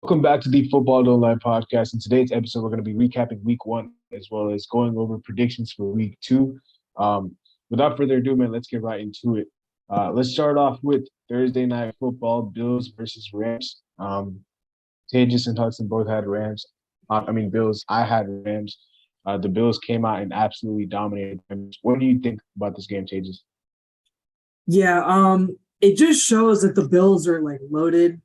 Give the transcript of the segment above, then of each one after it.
Welcome back to the Football Don't Lie podcast. In today's episode, we're going to be recapping week one as well as going over predictions for week two. Without further ado, man, let's get right into it. Let's start off with Thursday night football, Bills versus Rams. Tages and Hudson both had Rams. Bills. I had Rams. The Bills came out and absolutely dominated them. What do you think about this game, Tages? It just shows that the Bills are like loaded.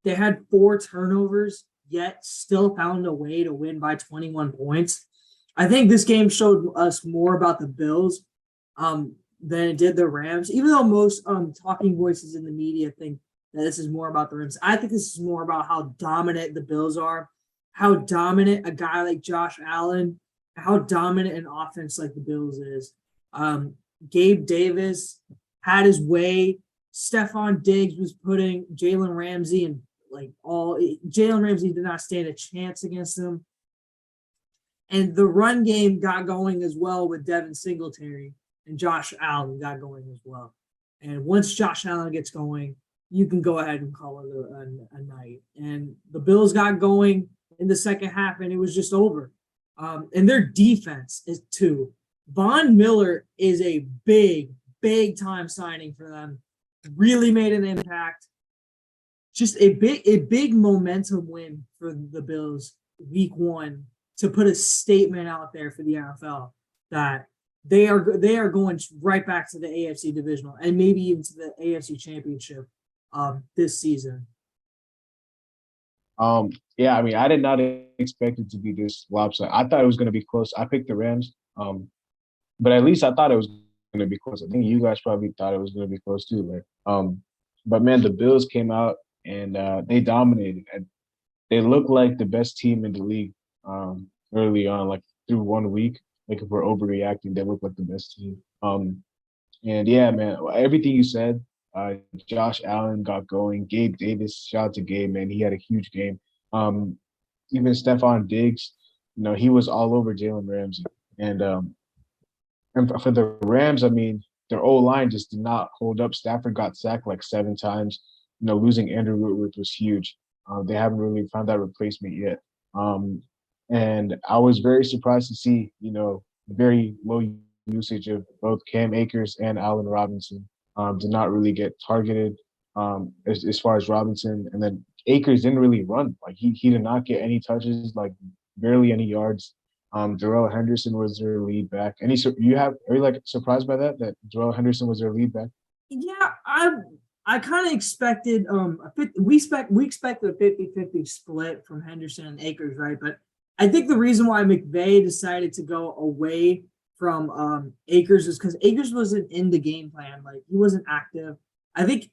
They had 4 turnovers, yet still found a way to win by 21 points. I think this game showed us more about the Bills than it did the Rams, even though most talking voices in the media think that this is more about the Rams. I think this is more about how dominant the Bills are, how dominant a guy like Josh Allen, how dominant an offense like the Bills is. Gabe Davis had his way. Stephon Diggs was putting Jalen Ramsey and Jalen Ramsey did not stand a chance against him. And the run game got going as well with Devin Singletary, and Josh Allen got going as well. And once Josh Allen gets going, you can go ahead and call it a night. And the Bills got going in the second half, and it was just over. And their defense is too. Von Miller is a big time signing for them. Really made an impact. Just a big momentum win for the Bills week one to put a statement out there for the NFL that they are going right back to the AFC divisional and maybe even to the AFC championship this season. I did not expect it to be this lopsided. I thought it was going to be close. I picked the Rams, but at least I thought it was going to be close. I think you guys probably thought it was going to be close too, right? But man, the Bills came out and they dominated. And they looked like the best team in the league early on, like through 1 week. Like if we're overreacting, they look like the best team. And yeah, man, everything you said. Josh Allen got going. Gabe Davis, shout out to Gabe, man. He had a huge game. Even Stephon Diggs, he was all over Jalen Ramsey. And for the Rams, their O-line just did not hold up. Stafford got sacked like 7 times. Losing Andrew Whitworth was huge. They haven't really found that replacement yet. And I was very surprised to see, very low usage of both Cam Akers and Allen Robinson. Did not really get targeted as far as Robinson. And then Akers didn't really run. Like he did not get any touches, like barely any yards. Darrell Henderson was their lead back. Are you surprised by that Darrell Henderson was their lead back? Yeah, I kind of expected we expected a 50-50 split from Henderson and Akers, right? But I think the reason why McVay decided to go away from Akers is because Akers wasn't in the game plan. Like he wasn't active. I think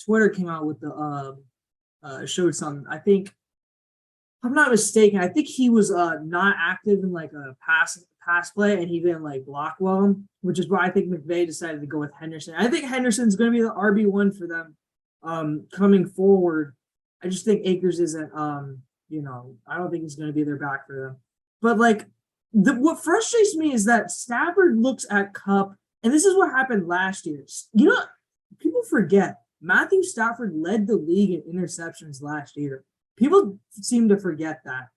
Twitter came out with the showed something. I think, if I'm not mistaken, I think he was not active in like a pass play, and he didn't like block well, which is why I think McVay decided to go with Henderson. I think Henderson's going to be the RB1 for them coming forward. I just think Akers isn't. I don't think he's going to be their back for them. But like, what frustrates me is that Stafford looks at Kupp, and this is what happened last year. People forget Matthew Stafford led the league in interceptions last year. People seem to forget that.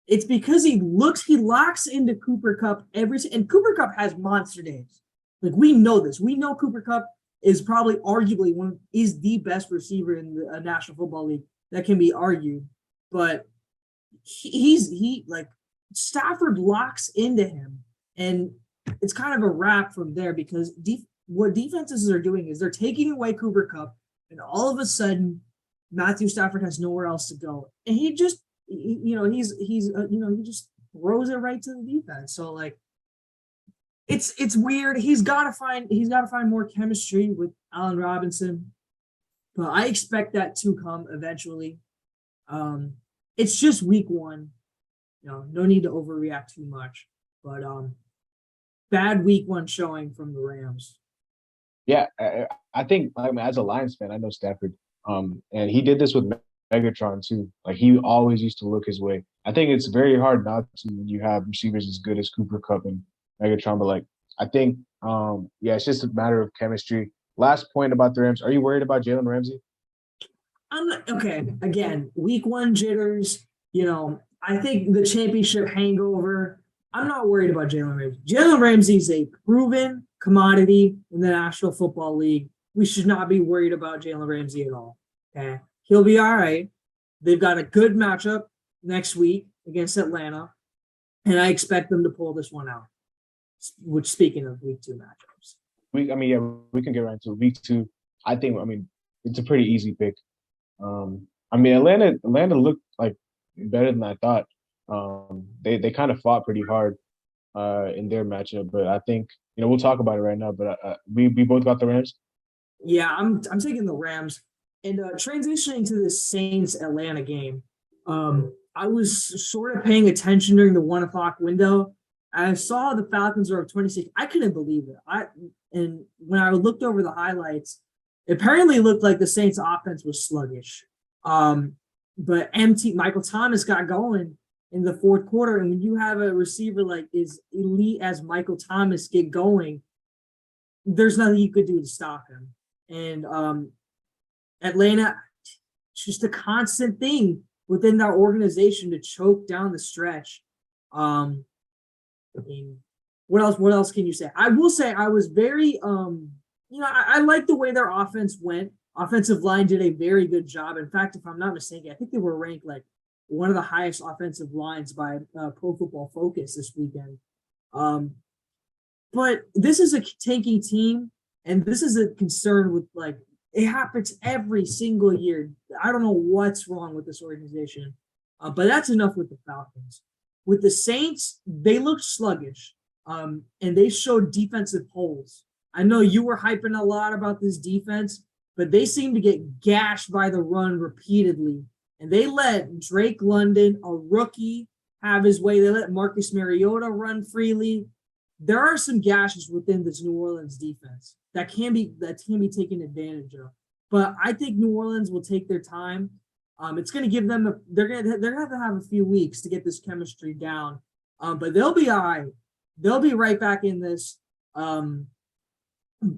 It's because he locks into Cooper Kupp and Cooper Kupp has monster days. Like we know this. We know Cooper Kupp is probably arguably is the best receiver in the National Football League. That can be argued, but Stafford locks into him, and it's kind of a wrap from there because what defenses are doing is they're taking away Cooper Kupp, and all of a sudden Matthew Stafford has nowhere else to go, and he just he just throws it right to the defense. So like, it's weird. He's got to find more chemistry with Allen Robinson, but I expect that to come eventually. It's just week one. No need to overreact too much, but bad week one showing from the Rams. Yeah, I think as a Lions fan, I know Stafford, and he did this with Megatron too. Like he always used to look his way. I think it's very hard not to when you have receivers as good as Cooper Kupp and Megatron. But like, I think, it's just a matter of chemistry. Last point about the Rams: are you worried about Jalen Ramsey? Okay. Again, week one jitters. I think the championship hangover. I'm not worried about Jalen Ramsey. Jalen Ramsey is a proven commodity in the National Football League. We should not be worried about Jalen Ramsey at all. Okay, he'll be all right. They've got a good matchup next week against Atlanta, and I expect them to pull this one out. Which, speaking of week two matchups, We can get right into week two. It's a pretty easy pick. Atlanta looked like better than I thought. They kind of fought pretty hard in their matchup, but I think we'll talk about it right now. But we both got the Rams. yeah, I'm taking the Rams. And transitioning to the Saints Atlanta game, I was sort of paying attention during the 1 o'clock window. I saw the Falcons were up 26. I couldn't believe it. And when I looked over the highlights, it apparently looked like the Saints offense was sluggish. But Michael Thomas got going in the fourth quarter. And when you have a receiver like as elite as Michael Thomas get going, there's nothing you could do to stop him. And Atlanta, it's just a constant thing within that organization to choke down the stretch. What else can you say? I will say I was very I like the way their offense went. Offensive line did a very good job. In fact, if I'm not mistaken, I think they were ranked like one of the highest offensive lines by Pro Football Focus this weekend. But this is a tanking team, and this is a concern with it happens every single year. I don't know what's wrong with this organization, but that's enough with the Falcons. With the Saints, they looked sluggish, and they showed defensive holes. I know you were hyping a lot about this defense, but they seem to get gashed by the run repeatedly. And they let Drake London, a rookie, have his way. They let Marcus Mariota run freely. There are some gashes within this New Orleans defense that can be taken advantage of. But I think New Orleans will take their time. It's going to give them they're going to have a few weeks to get this chemistry down. But they'll be all right. They'll be right back in this.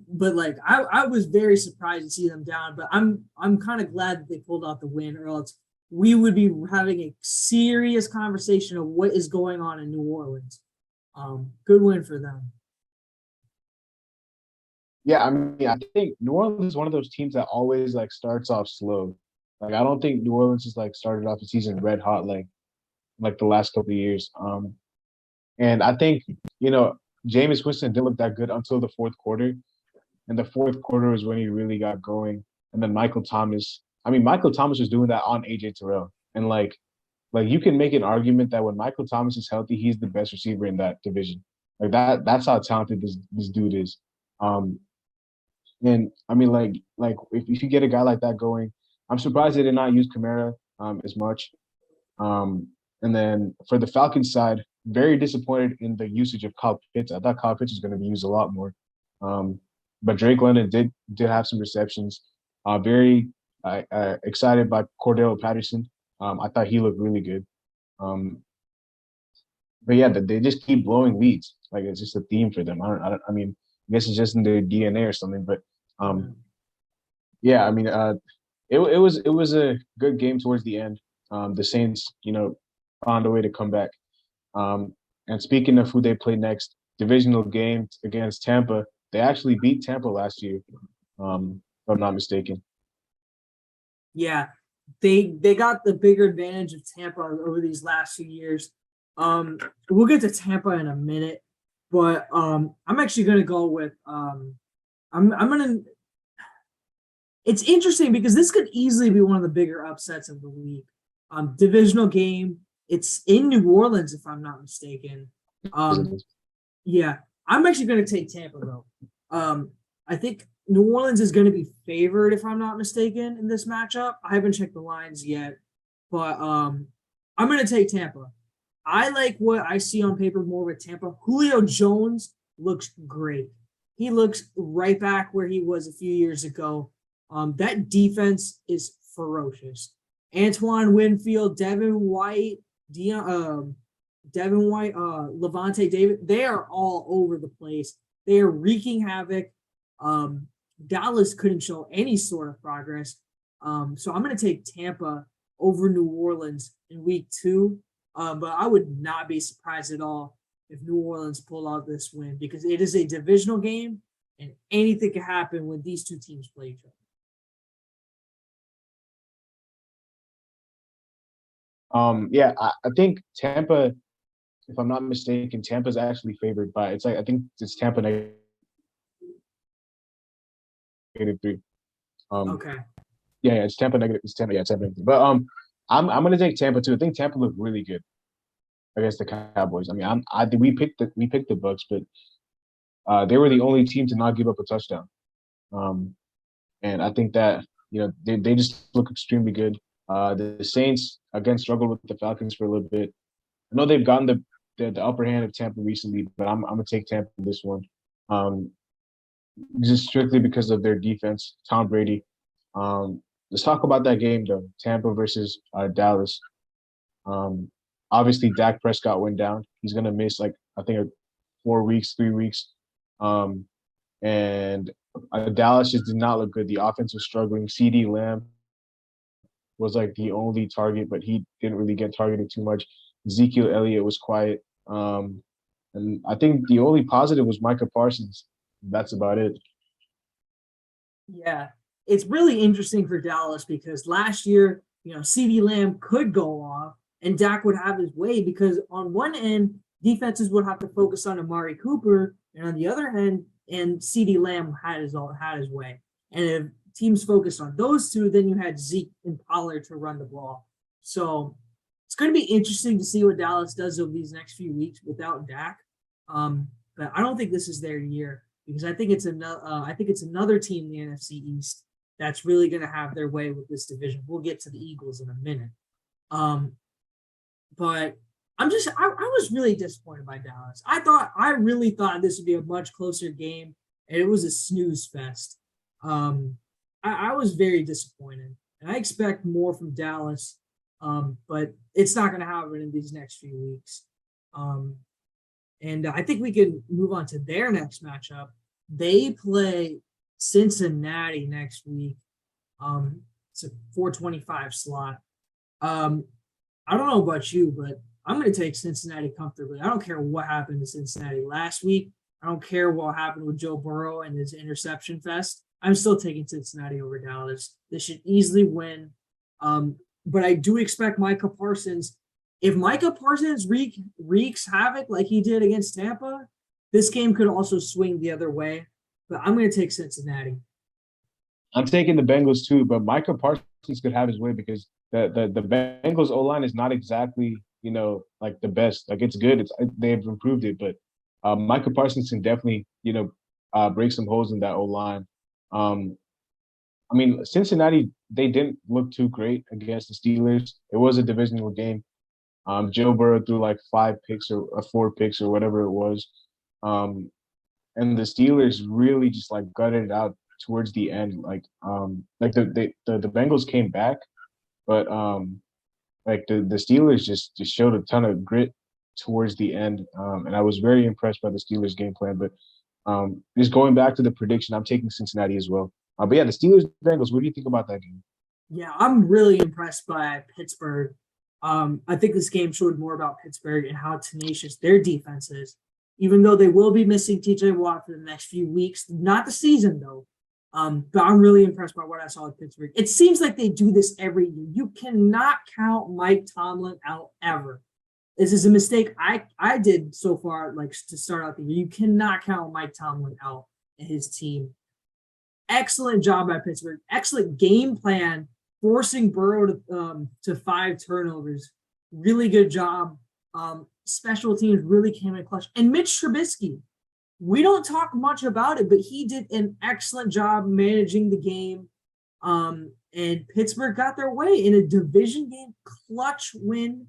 But I was very surprised to see them down. But I'm kind of glad that they pulled out the win, or else we would be having a serious conversation of what is going on in New Orleans. Good win for them. Yeah, I think New Orleans is one of those teams that always starts off slow. I don't think New Orleans has started off the season red hot like the last couple of years. And I think Jameis Winston didn't look that good until the fourth quarter, and the fourth quarter was when he really got going. And then Michael Thomas was doing that on AJ Terrell, and you can make an argument that when Michael Thomas is healthy, he's the best receiver in that division. That's how talented this dude is. And if you get a guy like that going, I'm surprised they did not use Kamara as much. And then for the Falcons side, very disappointed in the usage of Kyle Pitts. I thought Kyle Pitts was going to be used a lot more. But Drake London did have some receptions. Very excited by Cordell Patterson. I thought he looked really good. But yeah, they just keep blowing leads. It's just a theme for them. I guess it's just in their DNA or something. But yeah, it was a good game towards the end. The Saints, found a way to come back. And speaking of who they play next, divisional game against Tampa. They actually beat Tampa last year, if I'm not mistaken. Yeah, they got the bigger advantage of Tampa over these last few years. We'll get to Tampa in a minute, but I'm actually going to go with It's interesting because this could easily be one of the bigger upsets of the week. Divisional game. It's in New Orleans, if I'm not mistaken. Yeah, I'm actually going to take Tampa though. I think New Orleans is going to be favored, if I'm not mistaken, in this matchup. I haven't checked the lines yet, but I'm going to take Tampa. I like what I see on paper more with Tampa. Julio Jones looks great. He looks right back where he was a few years ago. That defense is ferocious. Antoine Winfield, Devin White, Levante David, they are all over the place. They are wreaking havoc. Dallas couldn't show any sort of progress. So I'm going to take Tampa over New Orleans in week 2. But I would not be surprised at all if New Orleans pull out this win because it is a divisional game and anything can happen when these two teams play each other. Yeah, I think Tampa, if I'm not mistaken, Tampa's actually favored by it's like I think it's Tampa -3. Um, Okay. yeah, it's Tampa negative. It's Tampa. Yeah, it's Tampa negative. But I'm gonna take Tampa too. I think Tampa looked really good against the Cowboys. I mean, we picked the Bucks, but they were the only team to not give up a touchdown. Um, and I think that they just look extremely good. The Saints again struggled with the Falcons for a little bit. I know they've gotten the upper hand of Tampa recently, but I'm gonna take Tampa in this one. Um, just strictly because of their defense, Tom Brady. Let's talk about that game though, Tampa versus Dallas. Um, Obviously Dak Prescott went down. He's gonna miss like I think 4 weeks, 3 weeks. Um, and Dallas just did not look good. The offense was struggling. CD Lamb was like the only target, but he didn't really get targeted too much. Ezekiel Elliott was quiet. And I think the only positive was Micah Parsons. That's about it. Yeah, it's really interesting for Dallas because last year, CeeDee Lamb could go off and Dak would have his way because on one end, defenses would have to focus on Amari Cooper, and on the other hand, and CeeDee Lamb had his way. And if teams focused on those two, then you had Zeke and Pollard to run the ball. So it's going to be interesting to see what Dallas does over these next few weeks without Dak. But I don't think this is their year because I think it's another team in the NFC East that's really going to have their way with this division. We'll get to the Eagles in a minute. But I was really disappointed by Dallas. I really thought this would be a much closer game, and it was a snooze fest. I was very disappointed, and I expect more from Dallas, but it's not going to happen in these next few weeks. And I think we can move on to their next matchup. They play Cincinnati next week. It's a 4:25 slot. I don't know about you, but I'm going to take Cincinnati comfortably. I don't care what happened to Cincinnati last week. I don't care what happened with Joe Burrow and his interception fest. I'm still taking Cincinnati over Dallas. They should easily win. But I do expect Micah Parsons. If Micah Parsons wreaks havoc like he did against Tampa, this game could also swing the other way. But I'm going to take Cincinnati. I'm taking the Bengals too, but Micah Parsons could have his way because the Bengals O line is not exactly like the best. Like it's good. They've improved it, but Micah Parsons can definitely break some holes in that O line. I mean, Cincinnati, they didn't look too great against the Steelers. It was a divisional game. Joe Burrow threw like 5 picks or 4 picks or whatever it was. And the Steelers really just like gutted it out towards the end. Like the Bengals came back, but like the Steelers just showed a ton of grit towards the end. And I was very impressed by the Steelers game plan. But just going back to the prediction, I'm taking Cincinnati as well. But yeah, the Steelers Bengals. What do you think about that game? Yeah, I'm really impressed by Pittsburgh. I think this game showed more about Pittsburgh and how tenacious their defense is. Even though they will be missing TJ Watt for the next few weeks, not the season though. But I'm really impressed by what I saw with Pittsburgh. It seems like they do this every year. You cannot count Mike Tomlin out ever. This is a mistake I did so far, like to start out the year. You cannot count Mike Tomlin out and his team. Excellent job by Pittsburgh. Excellent game plan, forcing Burrow to 5 turnovers. Really good job. Special teams really came in clutch. And Mitch Trubisky, we don't talk much about it, but he did an excellent job managing the game. And Pittsburgh got their way in a division game, clutch win,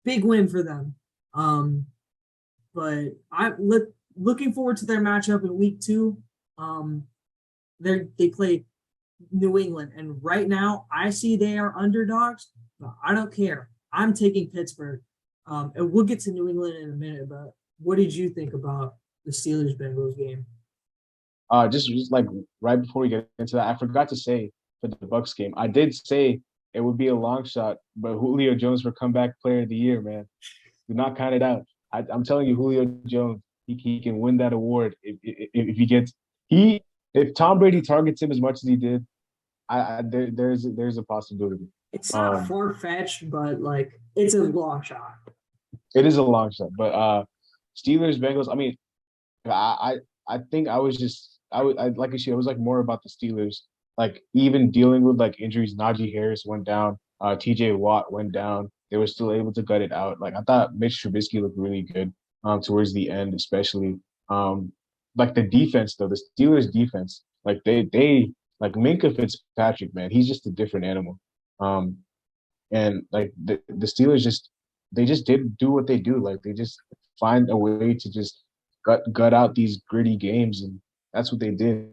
big win for them. But I'm looking forward to their matchup in week 2. They play New England, and right now I see they are underdogs, but I don't care. I'm taking Pittsburgh. And we'll get to New England in a minute, but what did you think about the Steelers-Bengals game? Just like right before we get into that, I forgot to say for the Bucks game. I did say it would be a long shot, but Julio Jones for comeback player of the year, man. Do not count it out. I'm telling you, Julio Jones, he can win that award if he gets he if Tom Brady targets him as much as he did. There's a possibility. It's not Um, far fetched, but like it's a long shot. it is a long shot, but Steelers Bengals. I mean, I think I was just I like I said, it was like more about the Steelers. Like even dealing with like injuries, Najee Harris went down, TJ Watt went down. They were still able to gut it out. Like I thought Mitch Trubisky looked really good towards the end, especially. Um like the defense though, the Steelers defense, like they like Minka Fitzpatrick, man, he's just a different animal. Um and like the Steelers just they just did do what they do. Like they just find a way to just gut out these gritty games, and that's what they did.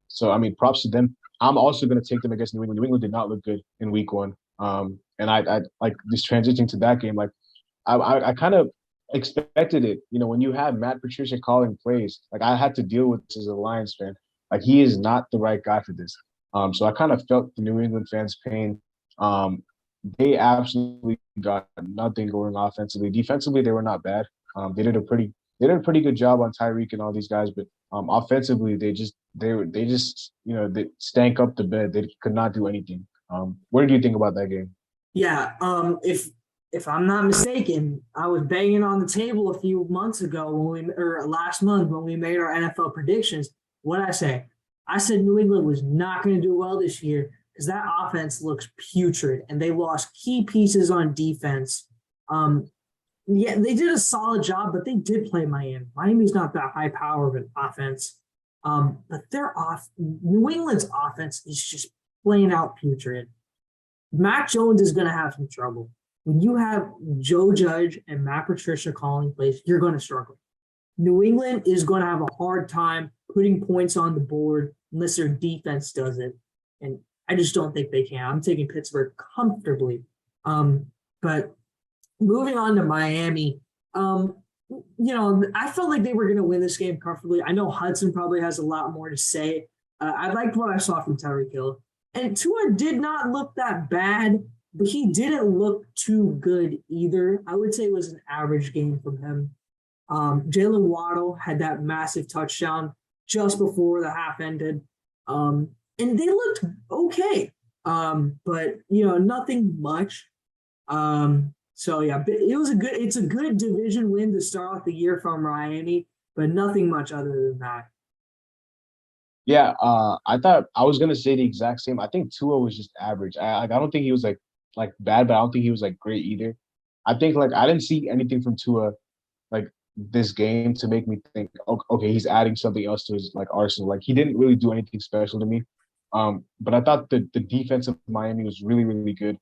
So I mean, props to them. I'm also going to take them against New England. New England did not look good in Week 1, and I like this transitioning to that game. Like I kind of expected it. You know, when you have Matt Patricia calling plays, like I had to deal with this as a Lions fan. Like he is not the right guy for this. So I kind of felt the New England fans' pain. Um, they absolutely got nothing going offensively. Defensively, they were not bad. They did a pretty good job on Tyreek and all these guys, but offensively, they just they stank up the bed. They could not do anything. What did you think about that game? Yeah. If I'm not mistaken, I was banging on the table a few months ago or last month when we made our NFL predictions. What did I say? I said New England was not going to do well this year because that offense looks putrid and they lost key pieces on defense. Yeah, they did a solid job, but they did play Miami. Miami's not that high power of an offense. But New England's offense is just plain out putrid. Mac Jones is going to have some trouble. When you have Joe Judge and Matt Patricia calling plays, you're going to struggle. New England is going to have a hard time putting points on the board unless their defense does it. And I just don't think they can. I'm taking Pittsburgh comfortably. But moving on to Miami, I felt like they were going to win this game comfortably. I know Hudson probably has a lot more to say. I liked what I saw from Tyreek Hill. And Tua did not look that bad, but he didn't look too good either. I would say it was an average game from him. Jalen Waddle had that massive touchdown just before the half ended. And they looked okay, but nothing much. So yeah, it's a good division win to start off the year from Miami, but nothing much other than that. Yeah, I thought I was gonna say the exact same. I think Tua was just average. I don't think he was like bad, but I don't think he was like great either. I think like I didn't see anything from Tua like this game to make me think, okay, he's adding something else to his like arsenal. Like he didn't really do anything special to me. But I thought the defense of Miami was really, really good.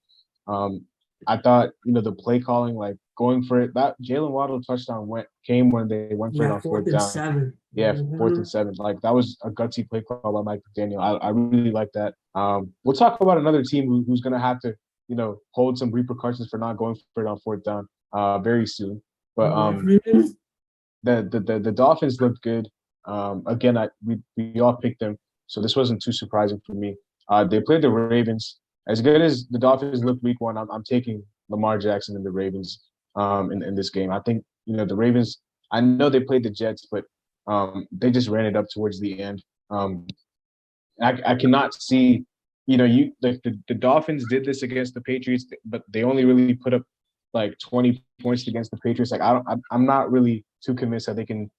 Um, I thought, the play calling, like going for it, that Jalen Waddle touchdown came when they went for it Yeah, on fourth fourth and down. seven. Yeah, fourth Mm-hmm. and seven. Like that was a gutsy play call by Mike McDaniel. I really like that. We'll talk about another team who's gonna have to, hold some repercussions for not going for it on fourth down very soon. But Mm-hmm. the Dolphins looked good. Again, we all picked them, so this wasn't too surprising for me. They played the Ravens. As good as the Dolphins looked week 1, I'm taking Lamar Jackson and the Ravens in this game. I think the Ravens. I know they played the Jets, but they just ran it up towards the end. I cannot see, you like the Dolphins did this against the Patriots, but they only really put up like 20 points against the Patriots. Like I'm not really too convinced that they can,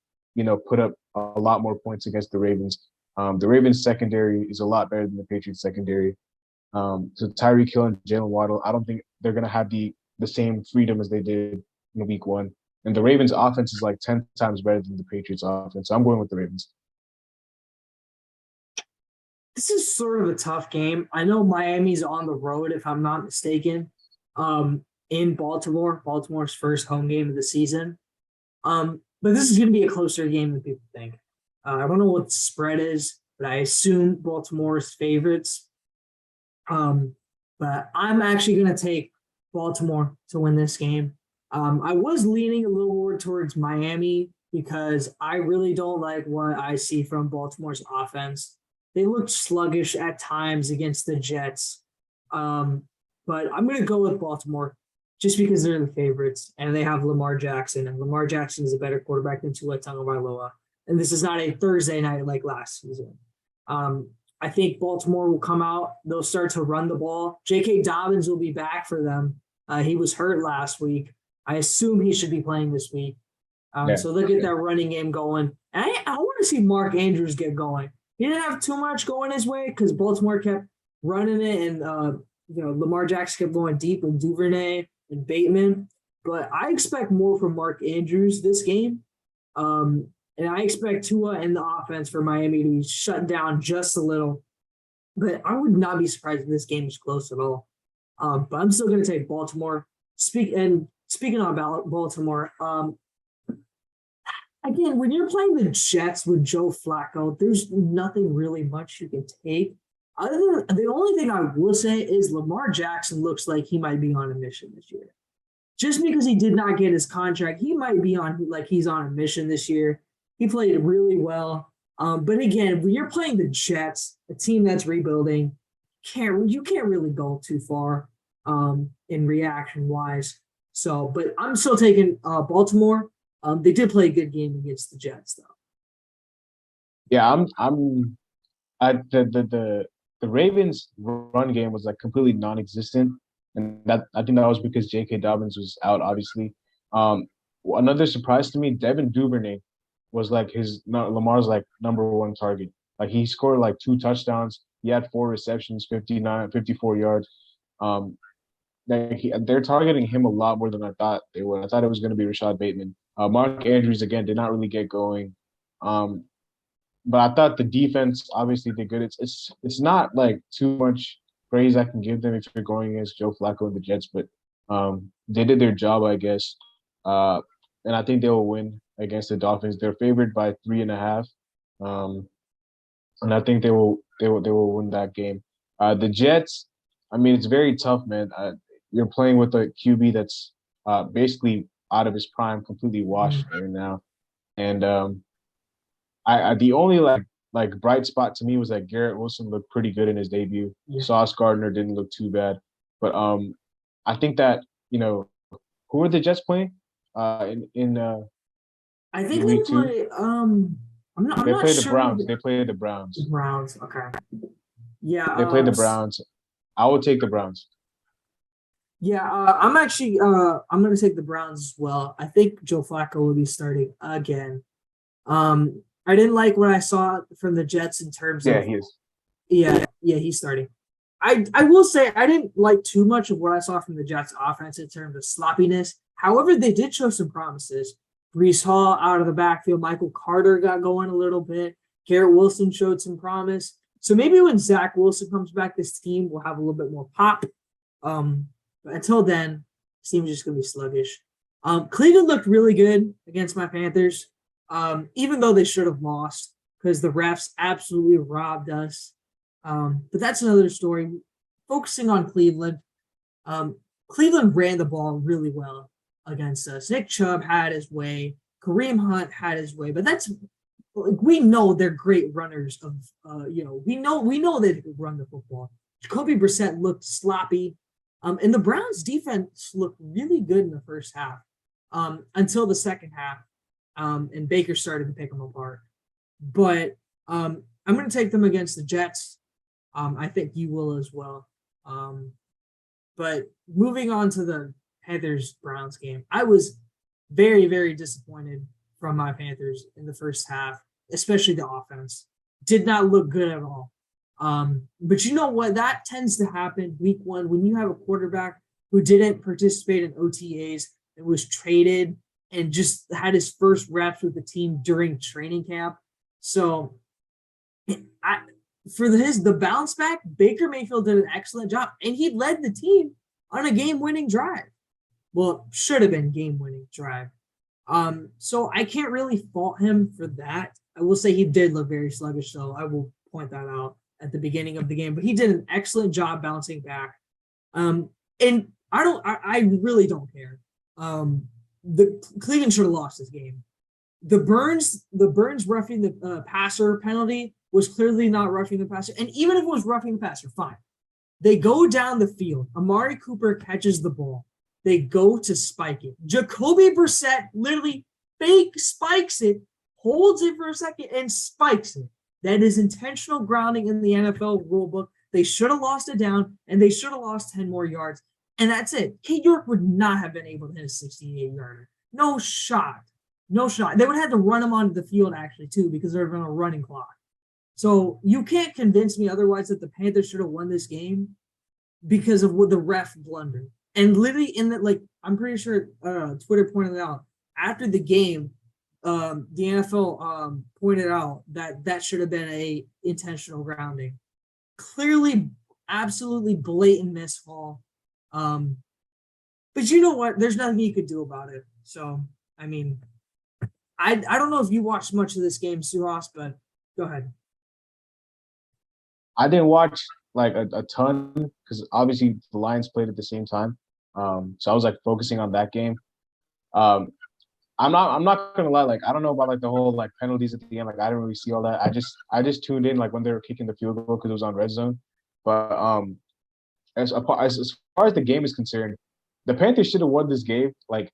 put up a lot more points against the Ravens. The Ravens secondary is a lot better than the Patriots secondary. So Tyreek Hill and Jalen Waddle, I don't think they're gonna have the same freedom as they did in week 1. And the Ravens offense is like 10 times better than the Patriots offense. So I'm going with the Ravens. This is sort of a tough game. I know Miami's on the road, if I'm not mistaken, in Baltimore. Baltimore's first home game of the season. But this is going to be a closer game than people think. I don't know what the spread is, but I assume Baltimore's favorites. But I'm actually going to take Baltimore to win this game. I was leaning a little more towards Miami because I really don't like what I see from Baltimore's offense. They looked sluggish at times against the Jets. But I'm going to go with Baltimore just because they're the favorites and they have Lamar Jackson. And Lamar Jackson is a better quarterback than Tua Tagovailoa. And this is not a Thursday night like last season. I think Baltimore will come out. They'll start to run the ball. J.K. Dobbins will be back for them. He was hurt last week. I assume he should be playing this week. So they'll get that running game going. And I want to see Mark Andrews get going. He didn't have too much going his way because Baltimore kept running it, and Lamar Jackson kept going deep with Duvernay and Bateman. But I expect more from Mark Andrews this game. And I expect Tua and the offense for Miami to be shut down just a little. But I would not be surprised if this game is close at all. But I'm still going to take Baltimore. Speaking about Baltimore, again, when you're playing the Jets with Joe Flacco, there's nothing really much you can take. The only thing I will say is Lamar Jackson looks like he might be on a mission this year. Just because he did not get his contract, he might be he's on a mission this year. He played really well. But again, when you're playing the Jets, a team that's rebuilding, you can't really go too far in reaction-wise. So, but I'm still taking Baltimore. They did play a good game against the Jets, though. Yeah, the Ravens' run game was like completely non-existent, and that I think that was because J.K. Dobbins was out, obviously. Another surprise to me, Devin Duvernay was like Lamar's like number one target. Like he scored like 2 touchdowns. He had 4 receptions, 54 yards. They're targeting him a lot more than I thought they would. I thought it was going to be Rashad Bateman. Mark Andrews again did not really get going. But I thought the defense obviously did good. It's not like too much praise I can give them if you're going against Joe Flacco and the Jets, but they did their job, I guess. And I think they will win against the Dolphins. They're favored by 3.5, and I think they will win that game. The Jets, I mean, it's very tough, man. You're playing with a QB that's basically out of his prime, completely washed right now, and I the only like bright spot to me was that Garrett Wilson looked pretty good in his debut. Yeah. Sauce Gardner didn't look too bad, but I think that who are the Jets playing in I think week they 2? play. I'm not Play sure. the Browns. They play the Browns. The Browns. Okay. Yeah. They play the Browns. I will take the Browns. Yeah, I'm actually I'm going to take the Browns as well. I think Joe Flacco will be starting again. I didn't like what I saw from the Jets in terms of he is. Yeah, he's starting. I will say I didn't like too much of what I saw from the Jets offense in terms of sloppiness. However, they did show some promises. Brees Hall out of the backfield. Michael Carter got going a little bit. Garrett Wilson showed some promise. So maybe when Zach Wilson comes back, this team will have a little bit more pop. But until then, this team is just going to be sluggish. Cleveland looked really good against my Panthers, even though they should have lost because the refs absolutely robbed us. But that's another story. Focusing on Cleveland, Cleveland ran the ball really well against us. Nick Chubb had his way. Kareem Hunt had his way. But that's we know they're great runners of we know they can run the football. Jacoby Brissett looked sloppy. And the Browns defense looked really good in the first half until the second half. And Baker started to pick them apart. But I'm going to take them against the Jets. I think you will as well. But moving on to the Panthers-Browns game, I was very, very disappointed from my Panthers in the first half, especially the offense. Did not look good at all. But you know what? That tends to happen week 1 when you have a quarterback who didn't participate in OTAs and was traded and just had his first reps with the team during training camp. So the bounce back, Baker Mayfield did an excellent job, and he led the team on a game-winning drive. Well, should have been game-winning drive. So I can't really fault him for that. I will say he did look very sluggish, so I will point that out at the beginning of the game. But he did an excellent job bouncing back. And I really don't care. The Cleveland should have lost this game. The Burns roughing the passer penalty was clearly not roughing the passer. And even if it was roughing the passer, fine. They go down the field. Amari Cooper catches the ball. They go to spike it. Jacoby Brissett literally fake spikes it, holds it for a second, and spikes it. That is intentional grounding in the NFL rulebook. They should have lost it down, and they should have lost 10 more yards. And that's it. Kate York would not have been able to hit a 68-yarder. No shot. No shot. They would have had to run him onto the field, actually, too, because they're on a running clock. So you can't convince me otherwise that the Panthers should have won this game because of what the ref blundered. And literally in that, like, I'm pretty sure Twitter pointed out after the game, the NFL pointed out that should have been a intentional grounding. Clearly, absolutely blatant miscall. But you know what? There's nothing you could do about it. So, I mean, I don't know if you watched much of this game, Suhas, but go ahead. I didn't watch like a ton because obviously the Lions played at the same time. So I was like focusing on that game. Um, I'm not gonna lie, like I don't know about like the whole like penalties at the end. Like I didn't really see all that. I just tuned in like when they were kicking the field goal because it was on red zone. But as far as the game is concerned, the Panthers should have won this game. Like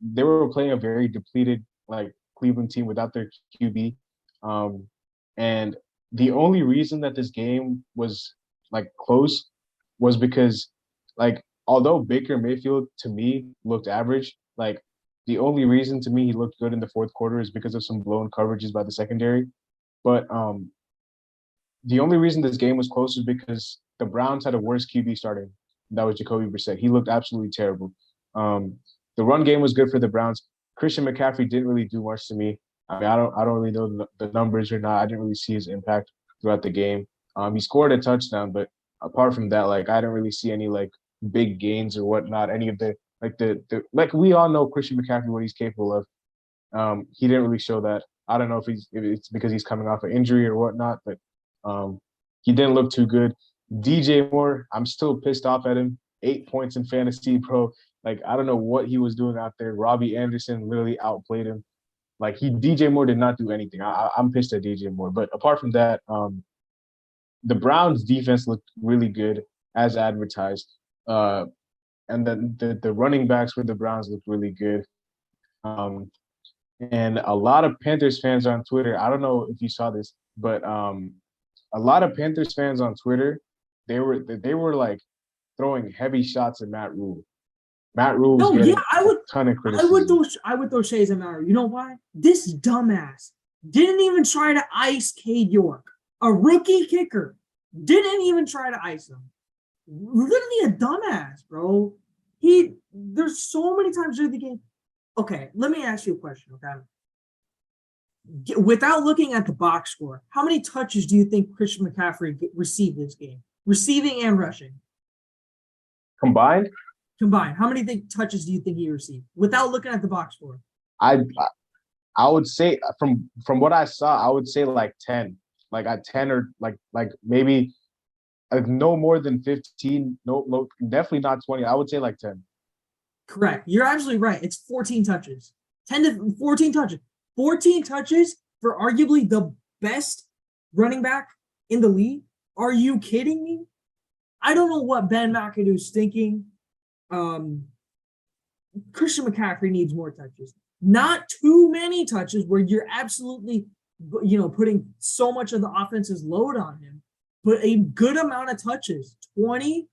they were playing a very depleted like Cleveland team without their QB. And the only reason that this game was like close was because like although Baker Mayfield to me looked average, like the only reason to me he looked good in the fourth quarter is because of some blown coverages by the secondary. But the only reason this game was close is because the Browns had a worse QB starting. That was Jacoby Brissett. He looked absolutely terrible. The run game was good for the Browns. Christian McCaffrey didn't really do much to me. I mean, I don't really know the numbers or not. I didn't really see his impact throughout the game. He scored a touchdown, but apart from that, like I didn't really see any like big gains or whatnot. Any of the like we all know Christian McCaffrey what he's capable of. He didn't really show that. I don't know if it's because he's coming off an injury or whatnot, but he didn't look too good. DJ Moore, I'm still pissed off at him. 8 points in fantasy, bro. Like I don't know what he was doing out there. Robbie Anderson literally outplayed him. Like DJ Moore did not do anything. I'm pissed at DJ Moore. But apart from that, the Browns defense looked really good as advertised. And then the running backs for the Browns looked really good. And a lot of Panthers fans on Twitter, I don't know if you saw this, but a lot of Panthers fans on Twitter, they were like throwing heavy shots at Matt Rule. Matt Rule was No, yeah, getting a ton of criticism. I would throw shades at Matt. You know why? This dumbass didn't even try to ice Cade York, a rookie kicker. Didn't even try to ice him. Literally a dumbass, bro. There's so many times during the game. Okay, let me ask you a question, okay? Without looking at the box score, how many touches do you think Christian McCaffrey received this game? Receiving and rushing. Combined, How many touches do you think he received? Without looking at the box score. I would say from what I saw, I would say like 10. Like at 10 or like maybe like no more than 15. No, definitely not 20. I would say like 10. Correct. You're absolutely right. It's 14 touches. 10 to 14 touches. 14 touches for arguably the best running back in the league? Are you kidding me? I don't know what Ben McAdoo's thinking. Christian McCaffrey needs more touches. Not too many touches where you're absolutely, putting so much of the offense's load on him, but a good amount of touches. 20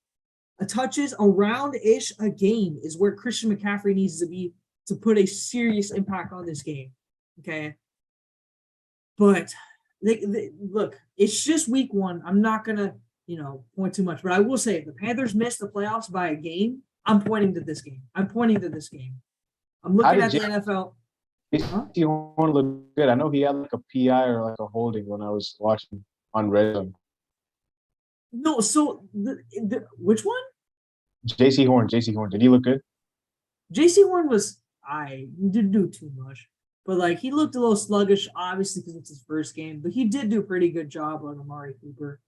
touches around-ish a game is where Christian McCaffrey needs to be to put a serious impact on this game. Okay. But look, it's just week one. I'm not going to, point too much, but I will say if the Panthers missed the playoffs by a game, I'm pointing to this game. I'm looking at the NFL. He looked good. I know he had like a PI or like a holding when I was watching on Red Zone. No, so which one? JC Horn. Did he look good? JC Horn didn't do too much, but like he looked a little sluggish, obviously because it's his first game. But he did do a pretty good job on Amari Cooper.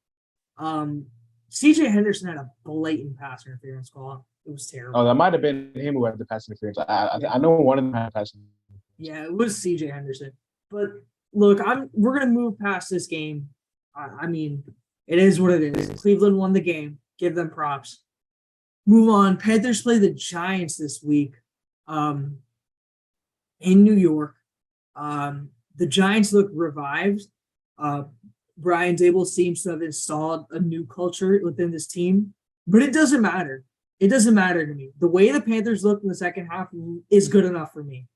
CJ Henderson had a blatant pass interference call. It was terrible. Oh, that might have been him who had the pass interference. I know one of them had pass interference. Yeah, it was CJ Henderson. But look, we're gonna move past this game. I mean, it is what it is. Cleveland won the game. Give them props. Move on. Panthers play the Giants this week, um, in New York. The Giants look revived. Uh, Brian Dable seems to have installed a new culture within this team, but it doesn't matter. It doesn't matter to me. The way the Panthers look in the second half is good enough for me.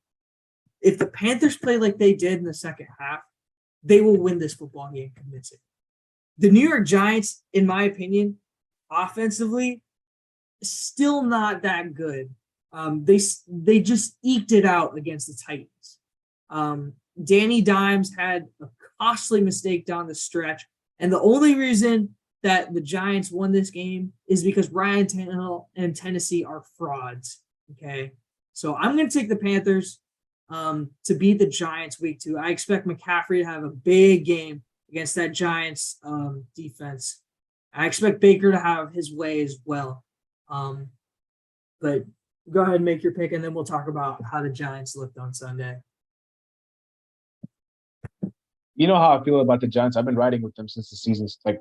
If the Panthers play like they did in the second half, they will win this football game convincing. The New York Giants, in my opinion, offensively, still not that good. They just eked it out against the Titans. Danny Dimes had a costly mistake down the stretch, and the only reason that the Giants won this game is because Ryan Tannehill and Tennessee are frauds. Okay, so I'm going to take the Panthers to beat the Giants week 2. I expect McCaffrey to have a big game against that Giants defense. I expect Baker to have his way as well. But go ahead and make your pick, and then we'll talk about how the Giants looked on Sunday. You know how I feel about the Giants. I've been riding with them since the season's like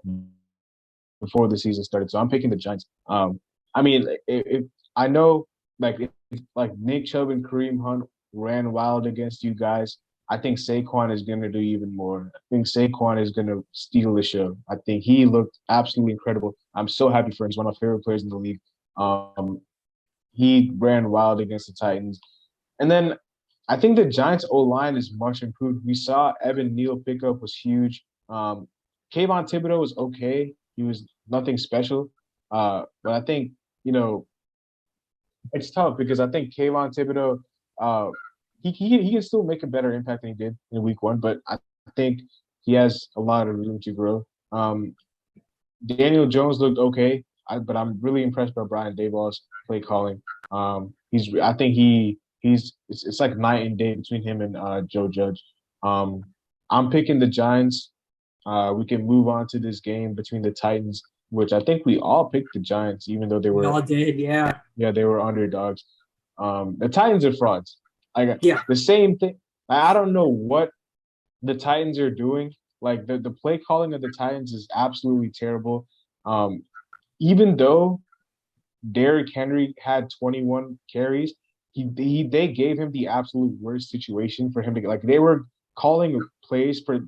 before the season started. So I'm picking the Giants. I mean, if I know like Nick Chubb and Kareem Hunt ran wild against you guys, I think Saquon is going to do even more. I think Saquon is going to steal the show. I think he looked absolutely incredible. I'm so happy for him. He's one of my favorite players in the league. He ran wild against the Titans. And then I think the Giants O-line is much improved. We saw Evan Neal pickup was huge. Kayvon Thibodeau was okay. He was nothing special. But I think, it's tough because I think Kayvon Thibodeau, he can still make a better impact than he did in week 1, but I think he has a lot of room to grow. Daniel Jones looked okay, but I'm really impressed by Brian Daboll's play calling. I think it's like night and day between him and Joe Judge. I'm picking the Giants. We can move on to this game between the Titans, which I think we all picked the Giants, even though We all did, yeah. Yeah, they were underdogs. The Titans are frauds. Yeah. The same thing. I don't know what the Titans are doing. Like the play calling of the Titans is absolutely terrible. Even though Derrick Henry had 21 carries, they gave him the absolute worst situation for him to get. Like they were calling plays for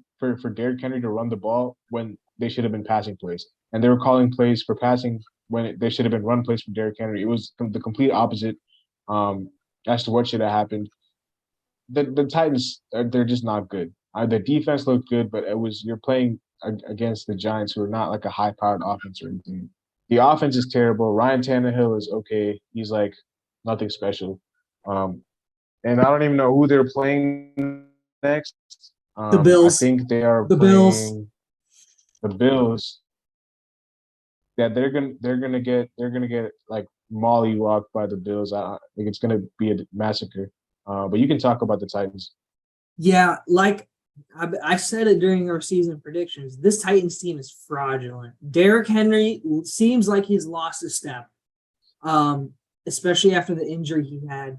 Derrick Henry to run the ball when they should have been passing plays, and they were calling plays for passing when they should have been run plays for Derrick Henry. It was the complete opposite as to what should have happened. The Titans, they're just not good. The defense looked good, but you're playing against the Giants, who are not like a high-powered offense or anything. The offense is terrible. Ryan Tannehill is okay. He's like nothing special. And I don't even know who they're playing next. The Bills. I think they are the playing Bills. the Bills. Yeah, they're gonna get like mollywopped by the Bills. I think it's gonna be a massacre. But you can talk about the Titans. Yeah, like I said it during our season predictions. This Titans team is fraudulent. Derrick Henry seems like he's lost a step, especially after the injury he had.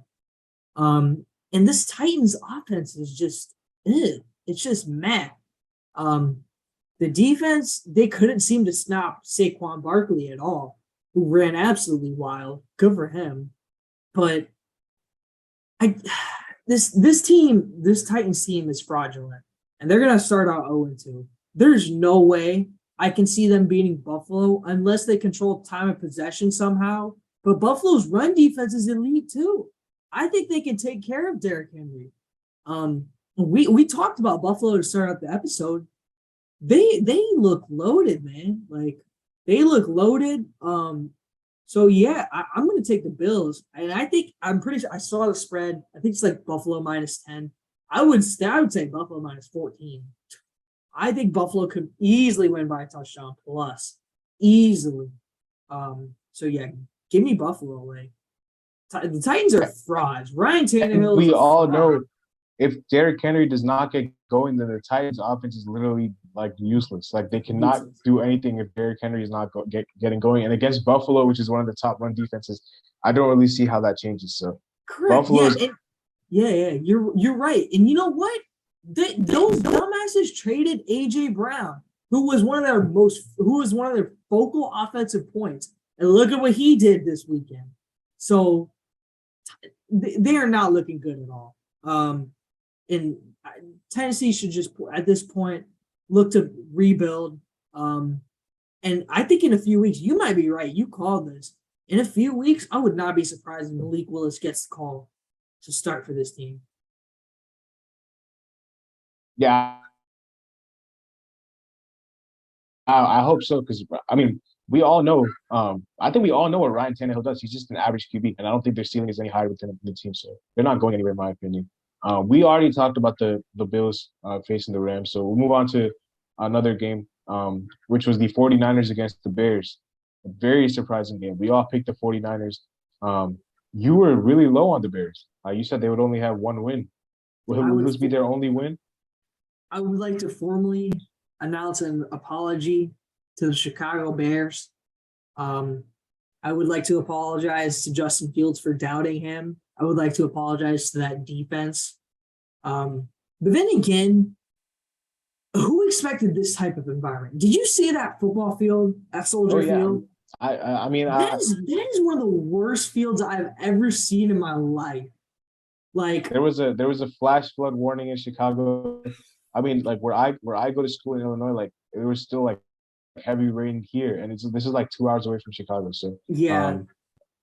And this Titans offense is just, it's just meh. The defense, they couldn't seem to stop Saquon Barkley at all, who ran absolutely wild. Good for him. But this Titans team is fraudulent, and they're gonna start out 0-2. There's no way I can see them beating Buffalo unless they control time of possession somehow. But Buffalo's run defense is elite too. I think they can take care of Derrick Henry. We talked about Buffalo to start up the episode. They look loaded, man. Like they look loaded. So yeah, I'm going to take the Bills, and I'm pretty sure I saw the spread. I think it's like Buffalo -10. I would say Buffalo -14. I think Buffalo could easily win by a touchdown plus, easily. So yeah, give me Buffalo. Like the Titans are frauds. Ryan Tannehill. We all know if Derrick Henry does not get going, then the Titans' offense is literally like useless. Like they cannot do anything if Derrick Henry is not getting going. And against Buffalo, which is one of the top run defenses, I don't really see how that changes. So correct. Buffalo's Yeah, you're right. And you know what? Those dumbasses traded AJ Brown, who was one of their focal offensive points. And look at what he did this weekend. So they are not looking good at all. And Tennessee should just at this point look to rebuild. And I think in a few weeks, you might be right. You called this. In a few weeks, I would not be surprised if Malik Willis gets the call to start for this team. Yeah, I hope so because I mean we all know. I think we all know what Ryan Tannehill does. He's just an average QB, and I don't think their ceiling is any higher within the team. So they're not going anywhere, in my opinion. We already talked about the Bills facing the Rams, so we'll move on to another game, which was the 49ers against the Bears. A very surprising game. We all picked the 49ers. You were really low on the Bears. You said they would only have one win. Would this be their only win? I would like to formally announce an apology to the Chicago Bears. I would like to apologize to Justin Fields for doubting him. I would like to apologize to that defense. But then again, who expected this type of environment? Did you see that football field at Soldier Field? I mean, that is one of the worst fields I've ever seen in my life. Like there was a flash flood warning in Chicago. I mean, like where I go to school in Illinois, like it was still like heavy rain here, and this is like 2 hours away from Chicago. So yeah,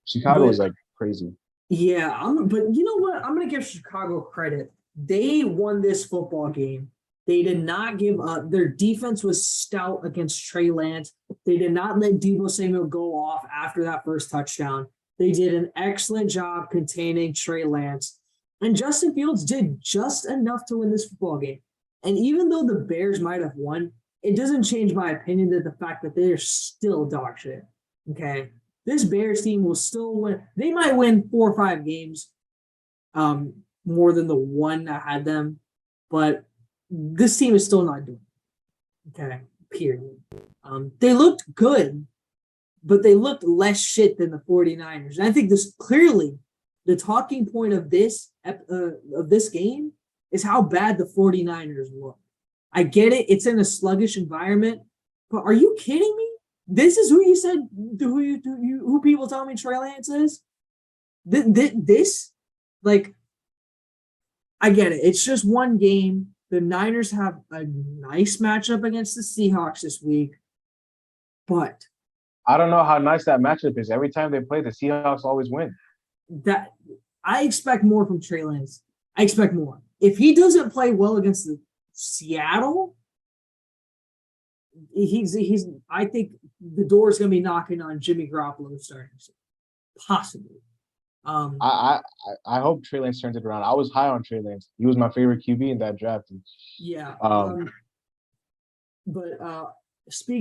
Chicago is like crazy. Yeah, but you know what? I'm gonna give Chicago credit. They won this football game. They did not give up. Their defense was stout against Trey Lance. They did not let Deebo Samuel go off after that first touchdown. They did an excellent job containing Trey Lance. And Justin Fields did just enough to win this football game. And even though the Bears might have won, it doesn't change my opinion that the fact that they're still dog shit. Okay. This Bears team will still win. They might win 4 or 5 games more than the one that had them. But this team is still not doing it. Okay. Period. They looked good, but they looked less shit than the 49ers. And I think this clearly the talking point of this game is how bad the 49ers look. I get it. It's in a sluggish environment, but are you kidding me? This is who you said, who people tell me Trey Lance is? This, like, I get it. It's just one game. The Niners have a nice matchup against the Seahawks this week, but I don't know how nice that matchup is. Every time they play, the Seahawks always win. That I expect more from Trey Lance. I expect more. If he doesn't play well against the Seattle, he's. I think the door is going to be knocking on Jimmy Garoppolo starting, possibly. I hope Trey Lance turns it around. I was high on Trey Lance. He was my favorite QB in that draft. Yeah. But